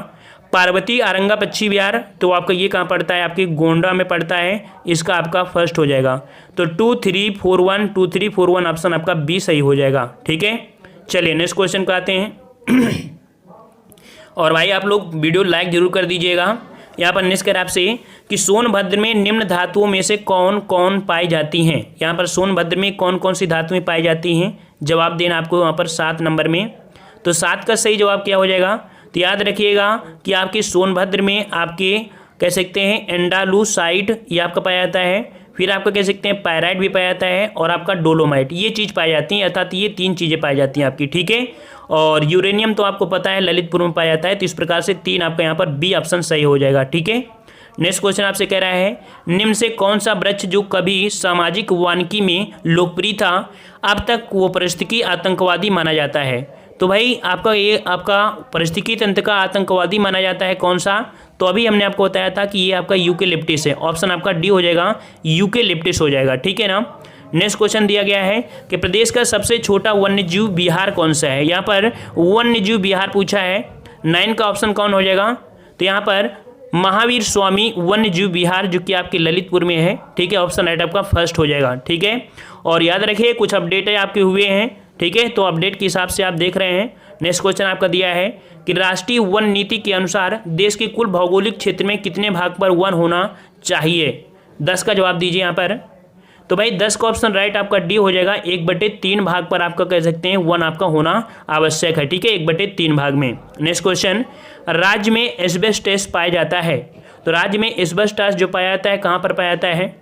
पार्वती आरंगा पक्षी विहार, तो आपका ये कहाँ पड़ता है? आपके गोंडा में पड़ता है, इसका आपका 1st हो जाएगा। तो 2 3 4 1 2 3 4 1 ऑप्शन आपका बी सही हो जाएगा। ठीक है, चलिए नेक्स्ट क्वेश्चन पे आते हैं। और भाई आप लोग वीडियो लाइक जरूर कर दीजिएगा। यहाँ पर नेक्स्ट कर आपसे कि सोनभद्र में निम्न धातुओं में से कौन कौन पाई जाती हैं? यहाँ पर सोनभद्र में कौन कौन सी धातुएं पाई जाती हैं? जवाब देना आपको यहाँ पर 7 नंबर में। तो 7 का सही जवाब क्या हो जाएगा? तो याद रखिएगा कि आपके सोनभद्र में आपके कह सकते हैं एंडालूसाइट ये आपका पाया जाता है, फिर आपका कह सकते हैं पायराइट भी पाया जाता है, और आपका डोलोमाइट, ये चीज़ पाई जाती है, अर्थात ये 3 चीज़ें पाई जाती हैं आपकी। ठीक है, और यूरेनियम तो आपको पता है ललितपुर में पाया जाता है, तो इस प्रकार से 3 आपका यहाँ पर बी ऑप्शन सही हो जाएगा। ठीक है, नेक्स्ट क्वेश्चन आपसे कह रहा है निम्न से कौन सा वृक्ष जो कभी सामाजिक वानिकी में लोकप्रिय था अब तक वो पारिस्थितिकी आतंकवादी माना जाता है? तो भाई आपका ये आपका पारिस्थितिकी तंत्र का आतंकवादी माना जाता है कौन सा? तो अभी हमने आपको बताया था कि ये आपका यूकेलिप्टस है, ऑप्शन आपका डी हो जाएगा, यूकेलिप्टस हो जाएगा। ठीक है ना। नेक्स्ट क्वेश्चन दिया गया है कि प्रदेश का सबसे छोटा वन्यजीव विहार कौन सा है? यहाँ पर वन्यजीव विहार पूछा है, 9 का ऑप्शन कौन हो जाएगा? तो यहाँ पर महावीर स्वामी वन्यजीव विहार जो कि आपके ललितपुर में है। ठीक है, ऑप्शन राइट आपका 1st हो जाएगा। ठीक है, और याद रखिए कुछ अपडेट है आपके हुए हैं। ठीक है, तो अपडेट के हिसाब से आप देख रहे हैं। नेक्स्ट क्वेश्चन आपका दिया है कि राष्ट्रीय वन नीति के अनुसार देश के कुल भौगोलिक क्षेत्र में कितने भाग पर वन होना चाहिए? 10 का जवाब दीजिए यहाँ पर। तो भाई 10 का ऑप्शन राइट आपका डी हो जाएगा, 1/3 भाग पर आपका कह सकते हैं वन आपका होना आवश्यक है। ठीक है, 1/3 भाग में। नेक्स्ट क्वेश्चन, राज्य में एस्बेस्टस पाया जाता है, तो राज्य में एस्बेस्टस जो पाया जाता है कहाँ पर पाया जाता है?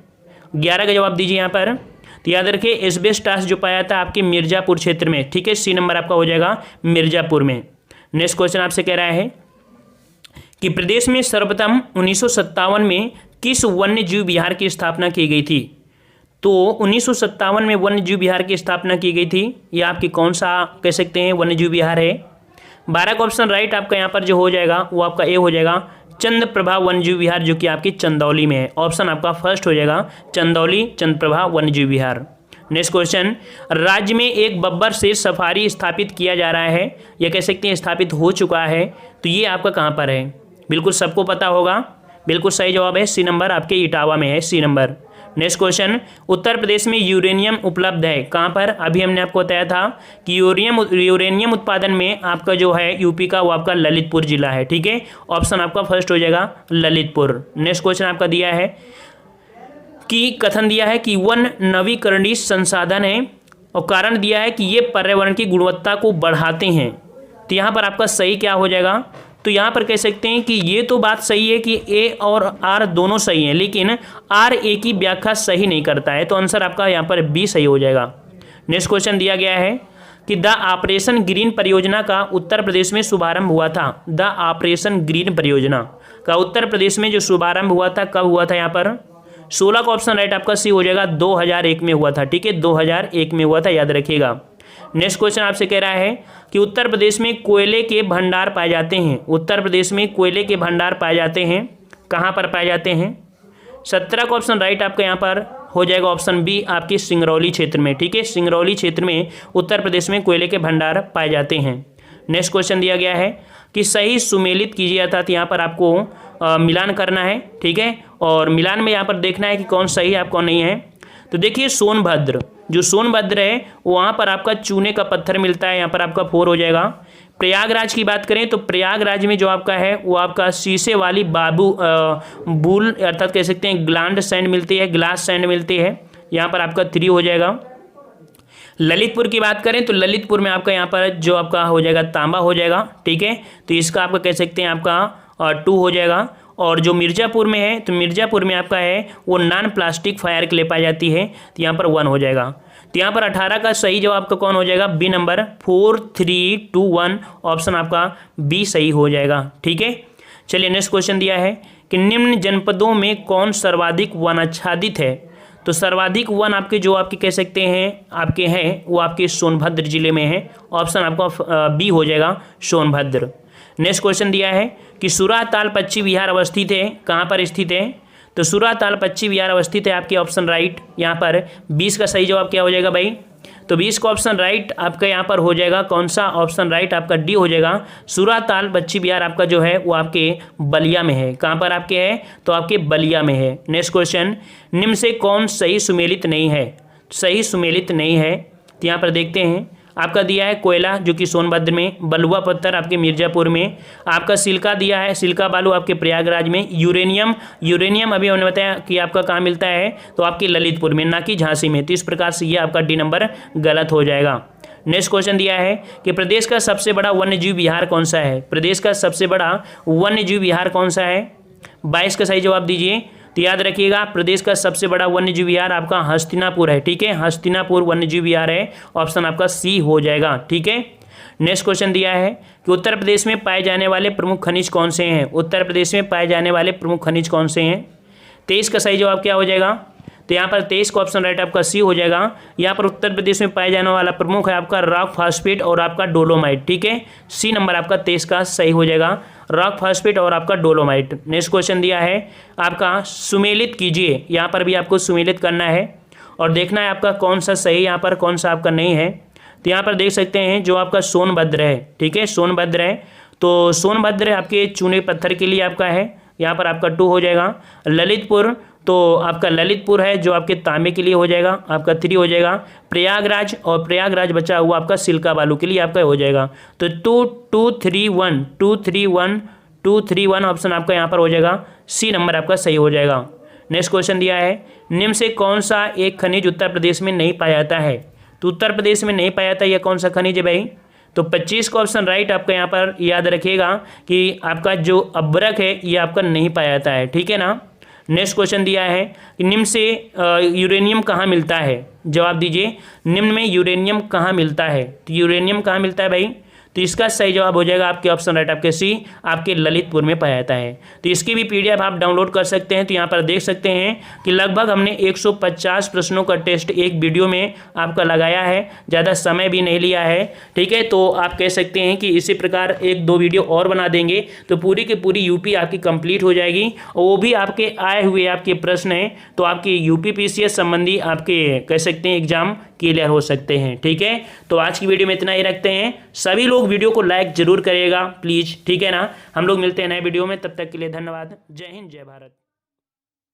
11 का जवाब दीजिए यहाँ पर। तो याद रखिए एस्बेस्टस जो पाया जाता है आपके मिर्जापुर क्षेत्र में। ठीक है, सी नंबर आपका हो जाएगा मिर्जापुर में। नेक्स्ट क्वेश्चन आपसे कह रहा है कि प्रदेश में सर्वप्रथम 1957 में किस वन्य जीव विहार की स्थापना की गई थी? तो 1957 में वन्य जीव विहार की स्थापना की गई थी, यह आपकी कौन सा कह सकते हैं वन्य जीव विहार है? 12 का ऑप्शन राइट आपका यहाँ पर जो हो जाएगा वो आपका ए हो जाएगा, चंद्रप्रभा वन्यजीव विहार जो कि आपकी चंदौली में है। ऑप्शन आपका 1st हो जाएगा, चंदौली चंद्रप्रभा वन्यजीव विहार। नेक्स्ट क्वेश्चन, राज्य में एक बब्बर शेर सफारी स्थापित किया जा रहा है, या कह सकते हैं स्थापित हो चुका है, तो ये आपका कहाँ पर है? बिल्कुल सबको पता होगा, बिल्कुल सही जवाब है सी नंबर, आपके इटावा में है, सी number. Next question, Uttar Pradesh में यूरेनियम उपलब्ध है कहाँ पर? अभी हमने आपको बताया था कि यूरेनियम उत्पादन में आपका जो है यूपी का वो आपका ललितपुर जिला है। ठीक है, ऑप्शन आपका 1st हो जाएगा ललितपुर। नेक्स्ट क्वेश्चन आपका दिया है कि कथन दिया है कि वन नवीकरणीय संसाधन है, और कारण दिया है कि ये पर्यावरण की गुणवत्ता को बढ़ाते हैं। तो यहाँ पर आपका सही क्या हो जाएगा? तो यहाँ पर कह सकते हैं कि ये तो बात सही है कि ए और आर दोनों सही हैं, लेकिन आर ए की व्याख्या सही नहीं करता है, तो आंसर आपका यहाँ पर बी सही हो जाएगा। नेक्स्ट क्वेश्चन दिया गया है कि द ऑपरेशन ग्रीन परियोजना का उत्तर प्रदेश में शुभारंभ हुआ था। द ऑपरेशन ग्रीन परियोजना का उत्तर प्रदेश में जो शुभारंभ हुआ था कब हुआ था? यहाँ पर 16 का ऑप्शन राइट आपका सी हो जाएगा, 2001 में हुआ था। ठीक है, 2001 में हुआ था, याद रखिएगा। नेक्स्ट क्वेश्चन आपसे कह रहा है कि उत्तर प्रदेश में कोयले के भंडार पाए जाते हैं। उत्तर प्रदेश में कोयले के भंडार पाए जाते हैं, कहाँ पर पाए जाते हैं? 17 का ऑप्शन राइट आपका यहाँ पर हो जाएगा, ऑप्शन बी आपके सिंगरौली क्षेत्र में। ठीक है, सिंगरौली क्षेत्र में उत्तर प्रदेश में कोयले के भंडार पाए जाते हैं। नेक्स्ट क्वेश्चन दिया गया है कि सही सुमेलित कीजिए, अर्थात यहाँ पर आपको मिलान करना है। ठीक है, और मिलान में यहाँ पर देखना है कि कौन सही है कौन नहीं है। तो देखिए सोनभद्र, जो सोनभद्र है वहाँ पर आपका चूने का पत्थर मिलता है, यहाँ पर आपका 4 हो जाएगा। प्रयागराज की बात करें तो प्रयागराज में जो आपका है वो आपका शीशे वाली बूल अर्थात कह सकते हैं ग्लांड सैंड मिलती है, ग्लास सैंड मिलती है, यहाँ पर आपका 3 हो जाएगा। ललितपुर की बात करें तो ललितपुर में आपका यहाँ पर जो आपका हो जाएगा तांबा हो जाएगा। ठीक है, तो इसका आपका कह सकते हैं आपका 2 हो जाएगा। और जो मिर्ज़ापुर में है तो मिर्ज़ापुर में आपका है वो नॉन प्लास्टिक फायर के लिए पाई जाती है, तो यहाँ पर 1 हो जाएगा। तो यहाँ पर 18 का सही जवाब आपका कौन हो जाएगा, बी नंबर 4 3 2 1 ऑप्शन आपका बी सही हो जाएगा। ठीक है, चलिए नेक्स्ट क्वेश्चन दिया है कि निम्न जनपदों में कौन सर्वाधिक वन आच्छादित है। तो सर्वाधिक वन आपके जो आपके कह सकते हैं आपके हैं वो आपके सोनभद्र जिले में है, ऑप्शन आपका बी हो जाएगा सोनभद्र। नेक्स्ट क्वेश्चन दिया है कि सुराताल पश्चिम बिहार अवस्थित है, कहाँ पर स्थित है। तो सुराताल पश्चिम बिहार अवस्थित है आपके ऑप्शन राइट। यहाँ पर 20 का सही जवाब क्या हो जाएगा भाई, तो 20 का ऑप्शन राइट आपका यहाँ पर हो जाएगा कौन सा, ऑप्शन राइट आपका डी हो जाएगा। सुराताल पश्चिम बिहार आपका जो है वो आपके बलिया में है, कहाँ पर आपके है, तो आपके बलिया में है। नेक्स्ट क्वेश्चन, निम्न से कौन सही सुमेलित नहीं है, सही सुमेलित नहीं है। तो यहाँ पर देखते हैं आपका दिया है कोयला जो कि सोनभद्र में, बलुआ पत्थर आपके मिर्ज़ापुर में, आपका सिल्का दिया है, सिल्का बालू आपके प्रयागराज में, यूरेनियम अभी हमने बताया कि आपका कहाँ मिलता है, तो आपके ललितपुर में, ना कि झांसी में। तो इस प्रकार से ये आपका डी नंबर गलत हो जाएगा। नेक्स्ट क्वेश्चन दिया है कि प्रदेश का सबसे बड़ा वन्यजीव विहार कौन सा है, प्रदेश का सबसे बड़ा वन्यजीव विहार कौन सा है। 22 का सही जवाब दीजिए। तो याद रखिएगा प्रदेश का सबसे बड़ा वन्यजीव विहार आपका हस्तिनापुर है। ठीक है, हस्तिनापुर वन्यजीव विहार है, ऑप्शन आपका सी हो जाएगा। ठीक है, नेक्स्ट क्वेश्चन दिया है कि उत्तर प्रदेश में पाए जाने वाले प्रमुख खनिज कौन से हैं, उत्तर प्रदेश में पाए जाने वाले प्रमुख खनिज कौन से हैं। 23 का सही जवाब क्या हो जाएगा, तो यहाँ पर 23 का ऑप्शन राइट आपका सी हो जाएगा। यहाँ पर उत्तर प्रदेश में पाए जाने वाला प्रमुख है आपका रॉक फास्फेट और आपका डोलोमाइट। ठीक है, सी नंबर आपका 23 का सही हो जाएगा, रॉक फास्फेट और आपका डोलोमाइट। नेक्स्ट क्वेश्चन दिया है आपका सुमेलित कीजिए, यहाँ पर भी आपको सुमेलित करना है और देखना है आपका कौन सा सही यहाँ पर कौन सा आपका नहीं है। तो यहाँ पर देख सकते हैं जो आपका सोनभद्र है, ठीक है सोनभद्र है, तो सोनभद्र आपके चूने पत्थर के लिए आपका है, यहाँ पर आपका 2 हो जाएगा। ललितपुर तो आपका ललितपुर है जो आपके तांबे के लिए हो जाएगा, आपका 3 हो जाएगा। प्रयागराज और प्रयागराज बचा हुआ आपका सिल्का बालू के लिए आपका हो जाएगा। तो 2 3 1 ऑप्शन आपका यहाँ पर हो जाएगा, सी नंबर आपका सही हो जाएगा। नेक्स्ट क्वेश्चन दिया है निम्न से कौन सा एक खनिज उत्तर प्रदेश में नहीं पाया जाता है। तो उत्तर प्रदेश में नहीं पाया जाता यह कौन सा खनिज है भाई, तो 25 का ऑप्शन राइट आपका यहाँ पर याद रखिएगा कि आपका जो अब्रक है ये आपका नहीं पाया जाता है। ठीक है ना। नेक्स्ट क्वेश्चन दिया है कि निम्न से यूरेनियम कहाँ मिलता है, जवाब दीजिए निम्न में यूरेनियम कहाँ मिलता है। तो यूरेनियम कहाँ मिलता है भाई, तो इसका सही जवाब हो जाएगा आपके ऑप्शन राइट आपके सी, आपके ललितपुर में पाया जाता है। तो इसकी भी पीडीएफ आप डाउनलोड कर सकते हैं। तो यहाँ पर देख सकते हैं कि लगभग हमने 150 प्रश्नों का टेस्ट एक वीडियो में आपका लगाया है, ज़्यादा समय भी नहीं लिया है। ठीक है, तो आप कह सकते हैं कि इसी प्रकार 1-2 वीडियो और बना देंगे तो पूरी की पूरी यूपी आपकी कंप्लीट हो जाएगी, और वो भी आपके आए हुए आपके प्रश्न हैं तो आपकी यूपी पीसीएस संबंधी आपके कह सकते हैं एग्जाम क्लियर हो सकते हैं। ठीक है, तो आज की वीडियो में इतना ही रखते हैं। सभी लोग वीडियो को लाइक जरूर करिएगा प्लीज़, ठीक है ना। हम लोग मिलते हैं नए वीडियो में, तब तक के लिए धन्यवाद। जय हिंद, जय भारत।